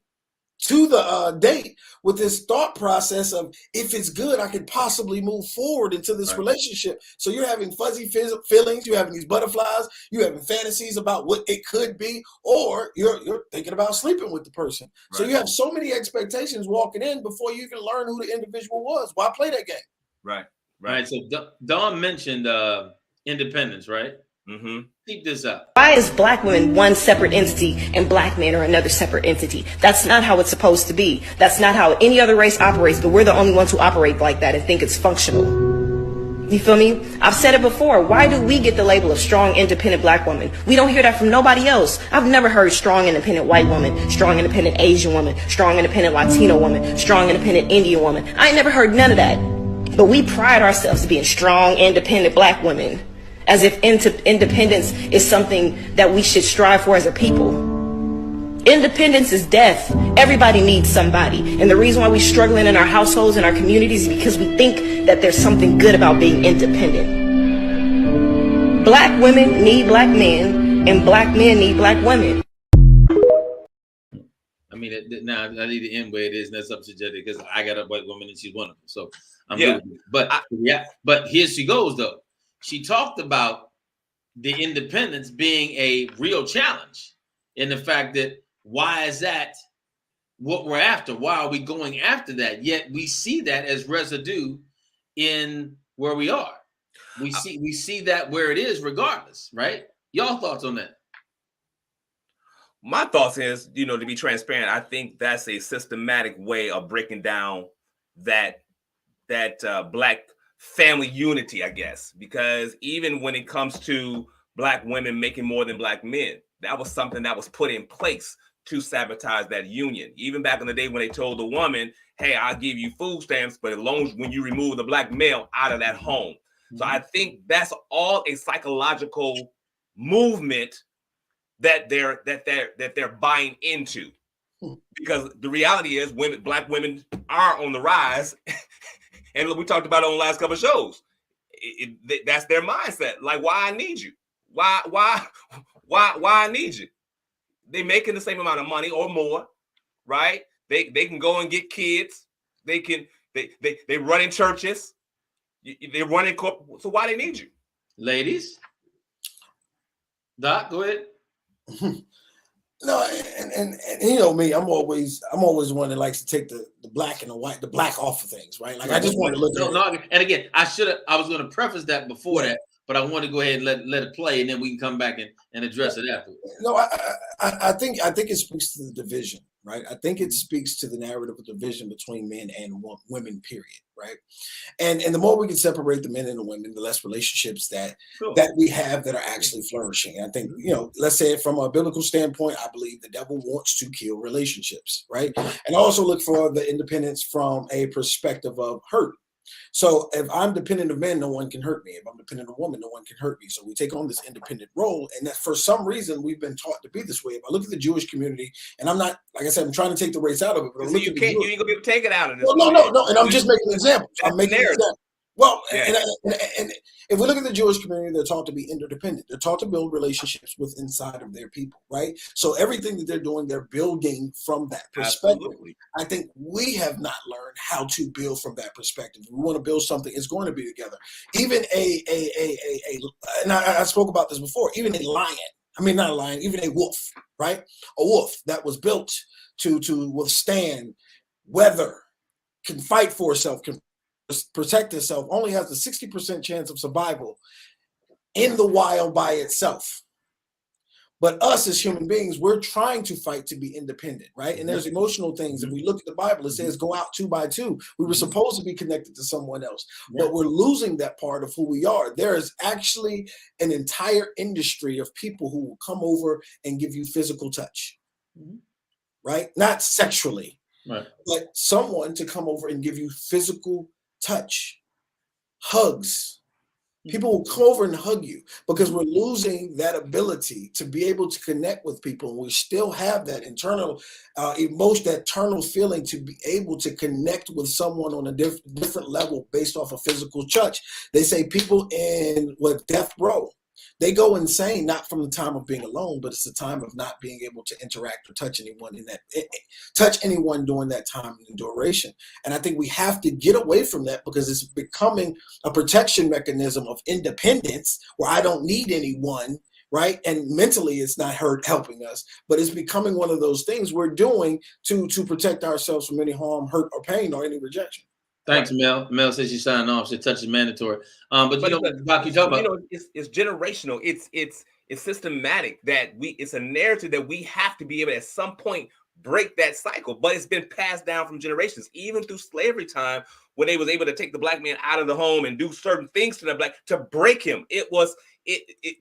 to the date with this thought process of, if it's good, I could possibly move forward into this relationship. So you're having fuzzy feelings, you're having these butterflies, you're having fantasies about what it could be, or you're thinking about sleeping with the person. So you have so many expectations walking in before you even learn who the individual was. Why play that game? Right. So Dawn mentioned independence, right? Keep this up. Why is black women one separate entity and black men are another separate entity? That's not how it's supposed to be. That's not how any other race operates, but we're the only ones who operate like that and think it's functional. You feel me? I've said it before. Why do we get the label of strong, independent black woman? We don't hear that from nobody else. I've never heard strong, independent white woman, strong, independent Asian woman, strong, independent Latino woman, strong, independent Indian woman. I ain't never heard none of that. But we pride ourselves to being strong, independent black women, as if independence is something that we should strive for as a people. Independence is death. Everybody needs somebody. And the reason why we're struggling in our households and our communities is because we think that there's something good about being independent. Black women need black men, and black men need black women. I mean, now I need to end where it is, and that's up to Jetty, because I got a white woman and she's wonderful. So I'm good. But here she goes, though. She talked about the independence being a real challenge, in the fact that why is that what we're after? Why are we going after that? Yet we see that as residue in where we are. We see that where it is regardless, right? Y'all thoughts on that? My thoughts is, to be transparent, I think that's a systematic way of breaking down that black family unity, I guess, because even when it comes to black women making more than black men, that was something that was put in place to sabotage that union. Even back in the day when they told the woman, hey, I'll give you food stamps, but as long as when you remove the black male out of that home. So I think that's all a psychological movement that they're buying into, because the reality is black women are on the rise, and we talked about it on the last couple of shows. That's their mindset. Like, why I need you? Why I need you? They making the same amount of money or more, right? They can go and get kids. They run in churches. They run in corporate. So why they need you? Ladies, Doc, go ahead. No, and you know me, I'm always one that likes to take the black and the black off of things, right? Like I just want to look at it. And again, I was going to preface that before that, but I want to go ahead and let it play, and then we can come back and address it afterwards. No, I think it speaks to the division, right? I think it speaks to the narrative of division between men and women, period, right? And the more we can separate the men and the women, the less relationships that we have that are actually flourishing. I think, let's say from a biblical standpoint, I believe the devil wants to kill relationships, right? And I also look for the independence from a perspective of hurt. So if I'm dependent of men, no one can hurt me. If I'm dependent of women, no one can hurt me. So we take on this independent role. And that for some reason, we've been taught to be this way. If I look at the Jewish community, and I'm not, like I said, I'm trying to take the race out of it. But you ain't going to be able to take it out of this. No. And I'm just making examples. I'm making examples. Well, and if we look at the Jewish community, they're taught to be interdependent. They're taught to build relationships with inside of their people, right? So everything that they're doing, they're building from that perspective. Absolutely. I think we have not learned how to build from that perspective. If we want to build something, it's going to be together. Even and I spoke about this before, even a lion, not a lion, even a wolf, right? A wolf that was built to withstand weather, can fight for itself, can protect itself, only has a 60% chance of survival in the wild by itself. But us as human beings, we're trying to fight to be independent, right? And there's emotional things. If we look at the Bible, it says go out 2 by 2. We were supposed to be connected to someone else, but we're losing that part of who we are. There is actually an entire industry of people who will come over and give you physical touch, right? Not sexually, but someone to come over and give you physical touch, hugs. People will come over and hug you because we're losing that ability to be able to connect with people. And we still have that internal emotion, that internal feeling to be able to connect with someone on a different level based off of physical touch. They say people with death row, they go insane, not from the time of being alone, but it's the time of not being able to interact or touch anyone during that time and duration. And I think we have to get away from that because it's becoming a protection mechanism of independence where I don't need anyone, right? And mentally it's not helping us, but it's becoming one of those things we're doing to protect ourselves from any harm, hurt, or pain, or any rejection. Thanks, Mel. Mel says she signed off. She touch is mandatory. But Doc, you talk about it's generational. It's systematic that it's a narrative that we have to be able to, at some point, break that cycle. But it's been passed down from generations, even through slavery time, when they was able to take the black man out of the home and do certain things to the black to break him.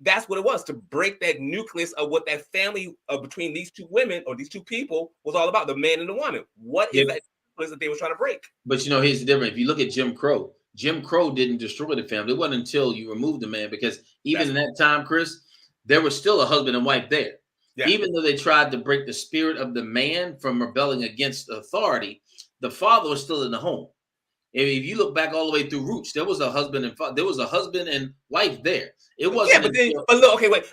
That's what it was, to break that nucleus of what that family between these two women or these two people was all about, the man and the woman. What is that? That they were trying to break. But here's the difference. If you look at Jim Crow didn't destroy the family. It wasn't until you removed the man, because even in that time, Chris, there was still a husband and wife there. Yeah. Even though they tried to break the spirit of the man from rebelling against authority, the father was still in the home. If you look back all the way through Roots, there was a husband and wife there. It wasn't.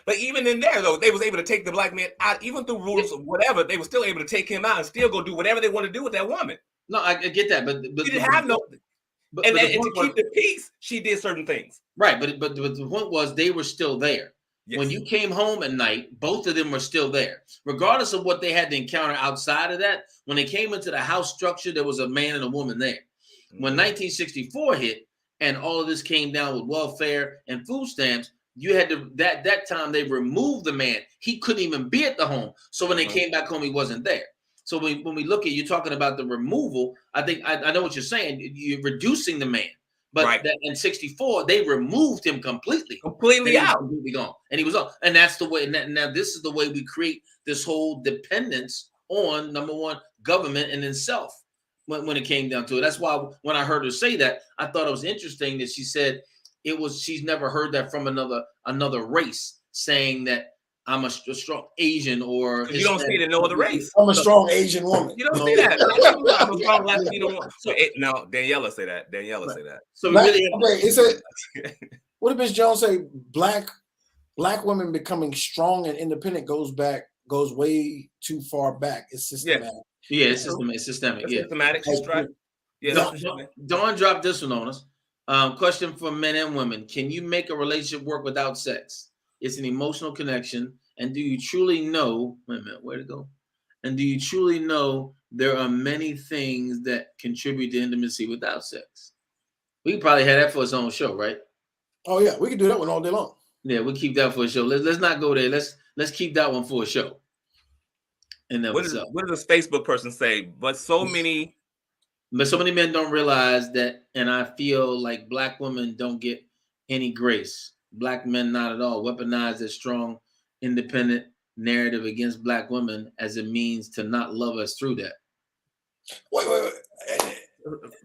But even in there though, they was able to take the black man out, even through rules or whatever. They were still able to take him out and still go do whatever they want to do with that woman. No, I get that, but she didn't have no. And to keep the peace, she did certain things. Right, but the point was they were still there. Yes. When you came home at night, both of them were still there, regardless of what they had to encounter outside of that. When they came into the house structure, there was a man and a woman there. When 1964 hit and all of this came down with welfare and food stamps, you had to that time they removed the man. He couldn't even be at the home. So when they came back home, he wasn't there. So when we look at you talking about the removal, I think I know what you're saying. You're reducing the man, but in 64 they removed him completely out, completely gone, and he was on. And that's the way. Now this is the way we create this whole dependence on, number one, government and then self. When it came down to it, that's why when I heard her say that, I thought it was interesting that she said she's never heard that from another race saying that I'm a strong Asian or you don't see it in no other race. I'm a strong Asian woman. You don't see that. I'm a strong Latino woman. So now Daniela say that. Say that. So okay, it said, what did Miss Jones say? Black women becoming strong and independent goes way too far back. It's systematic. Yeah, it's systemic. Yeah, systematic. That's right. Yeah. Dawn dropped this one on us. Question for men and women: can you make a relationship work without sex? It's an emotional connection. And do you truly know? Wait a minute, where to go? And do you truly know there are many things that contribute to intimacy without sex? We could probably have that for its own show, right? Oh yeah, we can do that one all day long. Yeah, we'll keep that for a show. Let's not go there. Let's keep that one for a show. And what does this Facebook person say? But so many men don't realize that, and I feel like Black women don't get any grace. Black men not at all. Weaponize their strong, independent narrative against Black women as a means to not love us through that. Wait.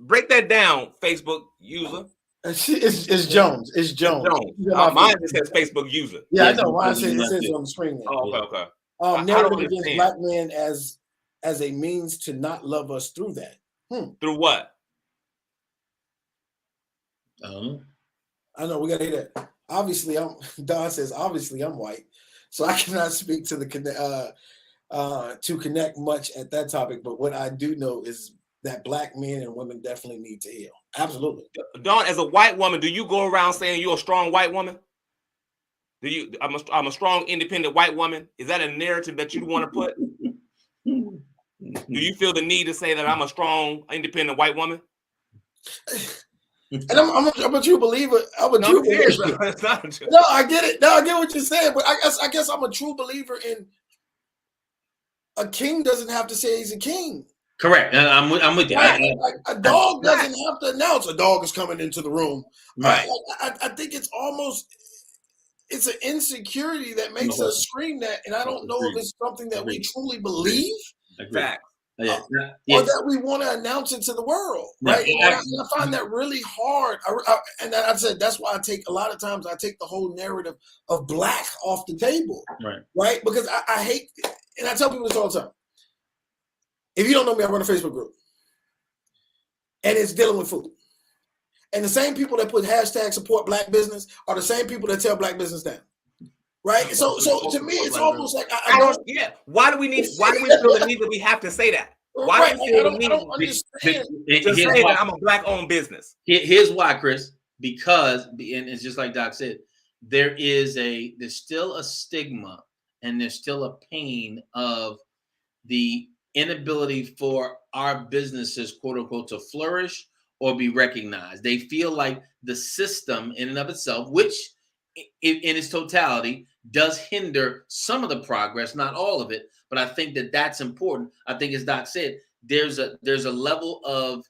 Break that down, Facebook user. It's Jones. It's Jones. Mine just says Facebook user. Yeah, I know. Mine says on the screen. Oh, okay. Narrative against Black men as a means to not love us through that. Through what? I know we gotta hear that. Obviously, Don says obviously I'm white, so I cannot speak to to connect much at that topic. But what I do know is that Black men and women definitely need to heal. Absolutely. Dawn, as a white woman, do you go around saying you're a strong white woman? Do you? I'm a strong, independent white woman. Is that a narrative that you want to put? Do you feel the need to say that I'm a strong, independent white woman? And I'm a true believer. I'm a true believer. No, I get it. No, I get what you're saying, but I guess I'm a true believer in a king doesn't have to say he's a king. Correct. I'm with you. Right. A dog doesn't have to announce a dog is coming into the room. Right. I think it's an insecurity that makes us scream that, and I don't know if it's something that we truly believe. Fact. Or that we want to announce it to the world, right? And I find that really hard. And I said that's why I take the whole narrative of Black off the table, right? Because I hate, and I tell people this all the time. If you don't know me, I run a Facebook group, and it's dealing with food. And the same people that put hashtag support Black business are the same people that tear Black business down. Right. So to me, it's almost like I don't. Yeah. Why do we feel the need that we have to say that? Why do we feel the need to say that I'm a Black-owned business? Here's why, Chris. Because, and it's just like Doc said, there's still a stigma and there's still a pain of the inability for our businesses, quote unquote, to flourish or be recognized. They feel like the system in and of itself, which in its totality does hinder some of the progress, not all of it, but I think that's important. I think, as Doc said, there's a level of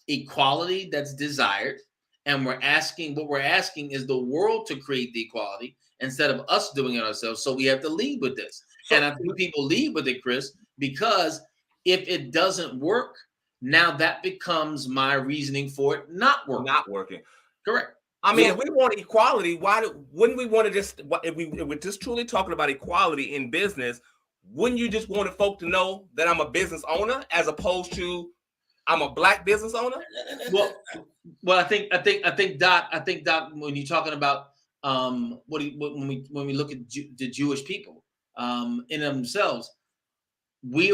equality that's desired, and what we're asking is the world to create the equality instead of us doing it ourselves. So we have to lead with this, and I think people lead with it, Chris, because if it doesn't work, now that becomes my reasoning for it not working. Correct. I mean, if we want equality, wouldn't we want to just, if we're just truly talking about equality in business, wouldn't you just want folk to know that I'm a business owner as opposed to I'm a Black business owner? Well, I think Doc, when you're talking about when we look at the Jewish people in themselves, we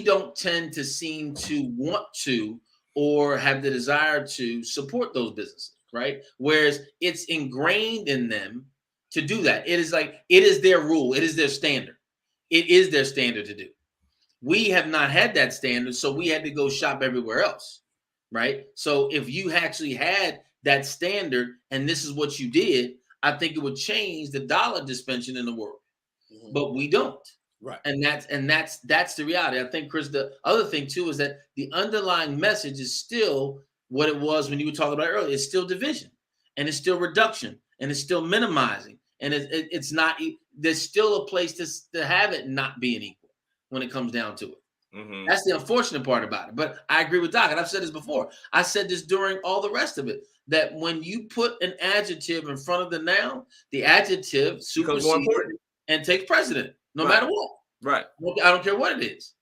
don't tend to seem to want to or have the desire to support those businesses. Right. Whereas it's ingrained in them to do that. It is their rule. It is their standard. It is their standard to do. We have not had that standard, so we had to go shop everywhere else. Right. So if you actually had that standard and this is what you did, I think it would change the dollar dispensation in the world. Mm-hmm. But we don't. Right. And that's the reality. I think, Chris, the other thing too is that the underlying message is still what it was when you were talking about earlier. It's still division, and it's still reduction, and it's still minimizing, and it's not. There's still a place to have it not being equal when it comes down to it. Mm-hmm. That's the unfortunate part about it. But I agree with Doc, and I've said this before. I said this during all the rest of it. that when you put an adjective in front of the noun, the adjective supersedes and takes precedent, no matter what. Right. I don't care what it is.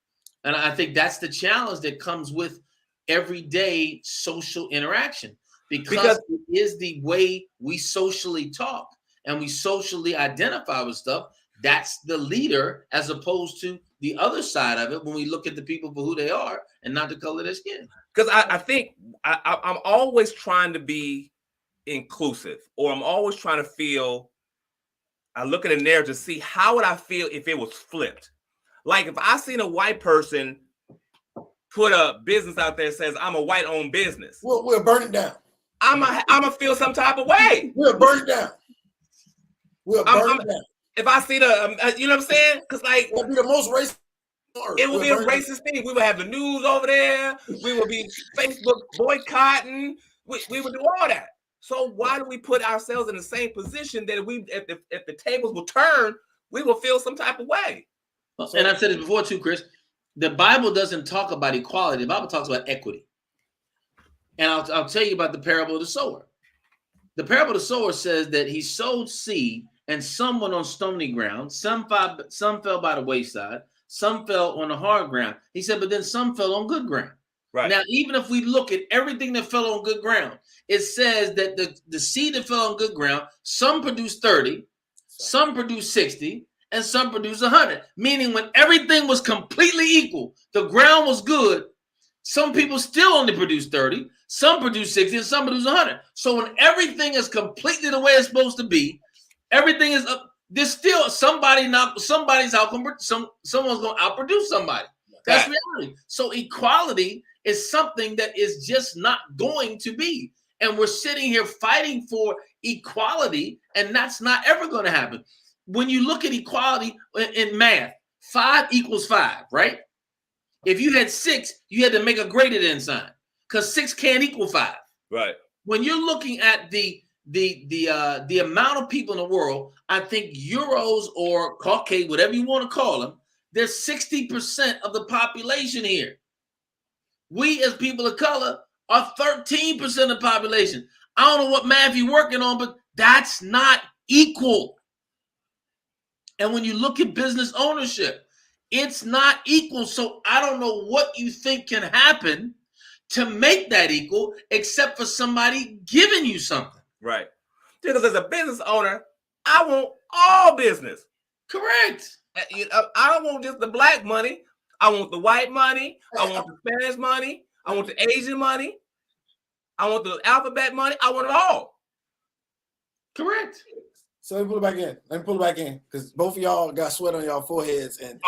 And I think that's the challenge that comes with everyday social interaction, because it is the way we socially talk and we socially identify with stuff. That's the leader, as opposed to the other side of it when we look at the people for who they are and not the color of their skin. Because I think I'm always trying to be inclusive, or I'm always trying to feel, I look at a narrative to see how would I feel if it was flipped. Like if I seen a white person put a business out there that says I'm a white-owned business, we'll burn it down. I'm gonna feel some type of way. We'll burn it down. We'll burn it down. If I see the, you know what I'm saying? Because like it'll be the most racist. It will be a racist thing. We will have the news over there. We will be Facebook boycotting. We will do all that. So why do we put ourselves in the same position that if the tables will turn, we will feel some type of way? And I've said it before too, Chris. The Bible doesn't talk about equality. The Bible talks about equity. And I'll tell you about the parable of the sower. The parable of the sower says that he sowed seed, and some went on stony ground. Some fell by the wayside. Some fell on the hard ground. He said, but then some fell on good ground. Right. Now, even if we look at everything that fell on good ground, it says that the seed that fell on good ground, some produced 30, some produced 60, and some produced 100. Meaning when everything was completely equal, the ground was good, some people still only produced 30, some produced 60, and some produced 100. So when everything is completely the way it's supposed to be, everything is up. There's still somebody's out. Someone's going to outproduce somebody. That's reality. So equality is something that is just not going to be. And we're sitting here fighting for equality, and that's not ever going to happen. When you look at equality in math, 5 equals 5, right? If you had 6, you had to make a greater than sign because 6 can't equal 5. Right. When you're looking at the amount of people in the world, I think Euros or Caucasian, whatever you want to call them, there's 60% of the population here. We as people of color are 13% of the population. I don't know what math you're working on, but that's not equal. And when you look at business ownership, it's not equal. So I don't know what you think can happen to make that equal, except for somebody giving you something. Right. Because as a business owner, I want all business. Correct. I don't want just the black money. I want the white money. I want the Spanish money. I want the Asian money. I want the alphabet money. I want it all. Correct. So let me pull it back in. Because both of y'all got sweat on y'all foreheads, and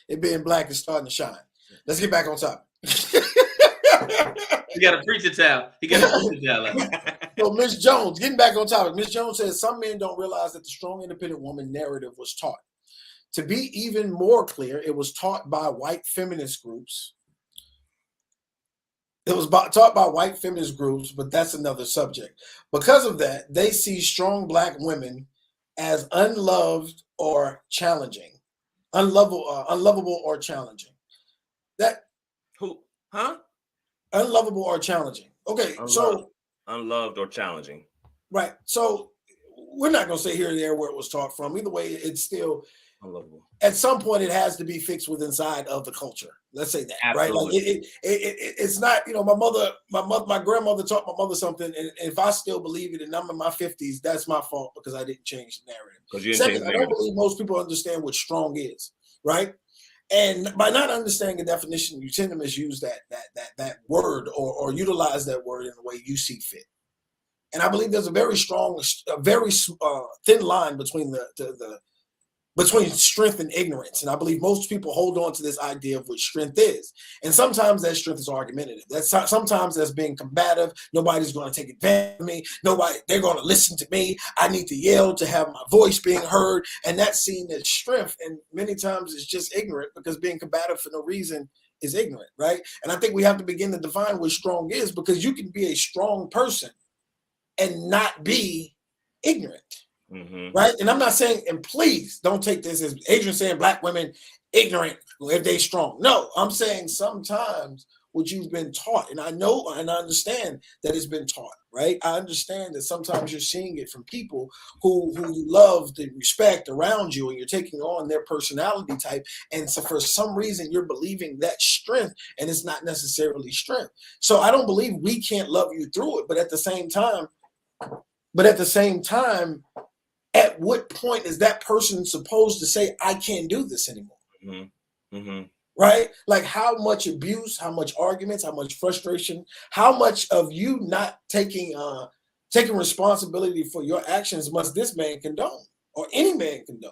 it being black is starting to shine. Let's get back on topic. You got to preach a towel. So Ms. Jones, getting back on topic. Ms. Jones says some men don't realize that the strong, independent woman narrative was taught. To be even more clear, it was taught by white feminist groups. It was taught by white feminist groups, but that's another subject. Because of that, they see strong black women as unloved or challenging, unlovable or challenging. Unlovable or challenging. Okay, so unloved or challenging. Right. So we're not going to say here or there where it was taught from. Either way, it's still unlovable. At some point, it has to be fixed with inside of the culture. Let's say that. Absolutely. Right? Like it's not. My grandmother taught my mother something, and if I still believe it, and I'm in my 50s, that's my fault because I didn't change the narrative. Second, I don't believe most people understand what strong is. Right. And by not understanding the definition, you tend to misuse that word or utilize that word in the way you see fit. And I believe there's a very thin line between between strength and ignorance. And I believe most people hold on to this idea of what strength is. And sometimes that strength is argumentative. Sometimes that's being combative. Nobody's going to take advantage of me. They're going to listen to me. I need to yell to have my voice being heard. And that's seen as strength. And many times it's just ignorant because being combative for no reason is ignorant, right? And I think we have to begin to define what strong is, because you can be a strong person and not be ignorant. Mm-hmm. Right. And I'm not saying, and please don't take this as Adrian saying black women ignorant if they strong. No, I'm saying sometimes what you've been taught, and I know and I understand that it's been taught, right? I understand that sometimes you're seeing it from people who you love, the respect around you, and you're taking on their personality type. And so for some reason, you're believing that strength, and it's not necessarily strength. So I don't believe we can't love you through it. But at the same time, at what point is that person supposed to say, I can't do this anymore? Mm-hmm. Mm-hmm. Right? Like how much abuse, how much arguments, how much frustration, how much of you not taking responsibility for your actions must this man condone, or any man condone?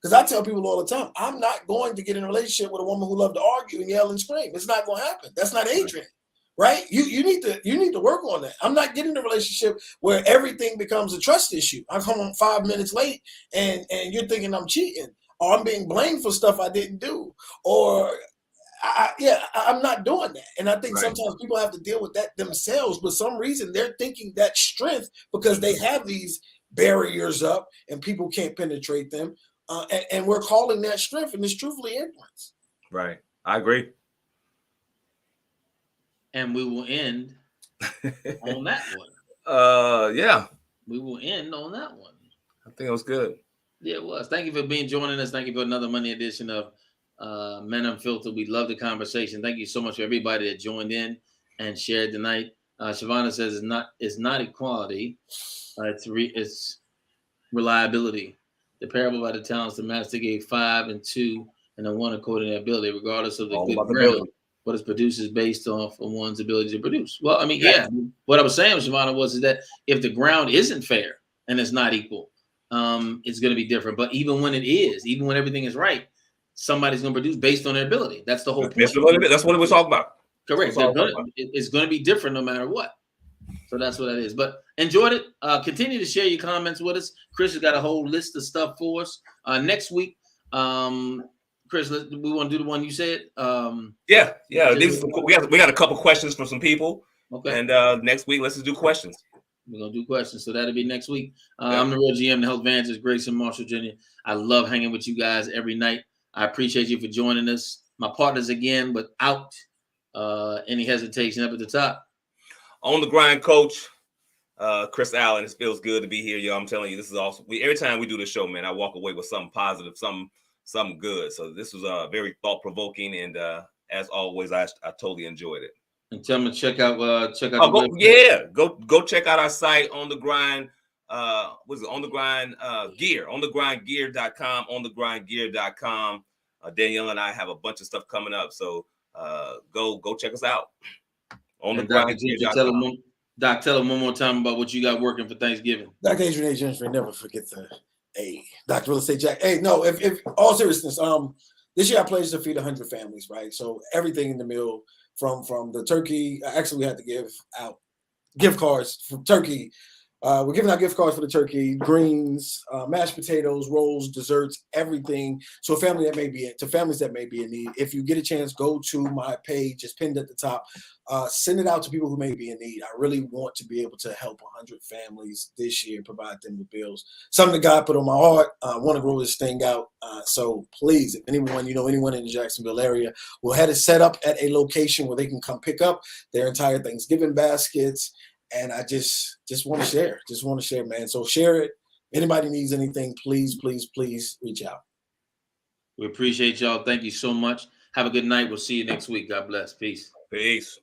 Because I tell people all the time, I'm not going to get in a relationship with a woman who loves to argue and yell and scream. It's not going to happen. That's not Adrian. Right? You need to work on that. I'm not getting in a relationship where everything becomes a trust issue. I come home 5 minutes late and you're thinking I'm cheating, or I'm being blamed for stuff I didn't do, or I'm not doing that. And I think sometimes people have to deal with that themselves. But some reason they're thinking that strength because they have these barriers up and people can't penetrate them. And we're calling that strength, and it's truthfully ignorance. Right. I agree. And we will end on that one. Yeah. We will end on that one. I think it was good. Yeah, it was. Thank you for joining us. Thank you for another Monday edition of Men Unfiltered. We love the conversation. Thank you so much for everybody that joined in and shared tonight. Shavana says it's not equality. It's reliability. The parable by the talents, the master gave 5 and 2 and then 1 according to their ability, regardless of the All good about the ground. ability. What is produced is based off of one's ability to produce. Well, I mean, yeah. What I was saying, Shavana, is that if the ground isn't fair and it's not equal, it's going to be different. But even when it is, even when everything is right, somebody's going to produce based on their ability. That's the whole point. That's what we're talking about. Correct. It's going to be different no matter what. So that's what that is. But enjoyed it. Continue to share your comments with us. Chris has got a whole list of stuff for us. Next week, Chris, we want to do the one you said. Yeah. We got a couple questions from some people. Okay. And next week, let's just do questions. We're going to do questions. So that'll be next week. I'm the real GM, the health evangelist, Grayson Marshall Jr. I love hanging with you guys every night. I appreciate you for joining us. My partners again, without any hesitation, up at the top. On the grind, coach, Chris Allen. It feels good to be here, yo. I'm telling you, this is awesome. Every time we do the show, man, I walk away with something positive, something good. So this was very thought-provoking, and as always, I totally enjoyed it. And tell them to check out go check out our site, On the Grind. Was it On the Grind Gear? OnTheGrindGear.com. OnTheGrindGear.com. Danielle and I have a bunch of stuff coming up, so go check us out. On the Grind. Doc, tell them one more time about what you got working for Thanksgiving. Dr. Adrian A. Gentry, never forget the Dr. Real Estate Jack. Hey, no, if all seriousness, this year I pledged to feed 100 families, right? So everything in the meal from the turkey. Actually, we had to give out gift cards for turkey. We're giving out gift cards for the turkey, greens, mashed potatoes, rolls, desserts, everything. So families that may be in need. If you get a chance, go to my page. It's pinned at the top. Send it out to people who may be in need. I really want to be able to help 100 families this year, provide them with bills. Something that God put on my heart. I want to grow this thing out. So please, if anyone in the Jacksonville area, we'll have it set up at a location where they can come pick up their entire Thanksgiving baskets. And I just want to share. Just want to share, man. So share it. Anybody needs anything, please, please, please reach out. We appreciate y'all. Thank you so much. Have a good night. We'll see you next week. God bless. Peace. Peace.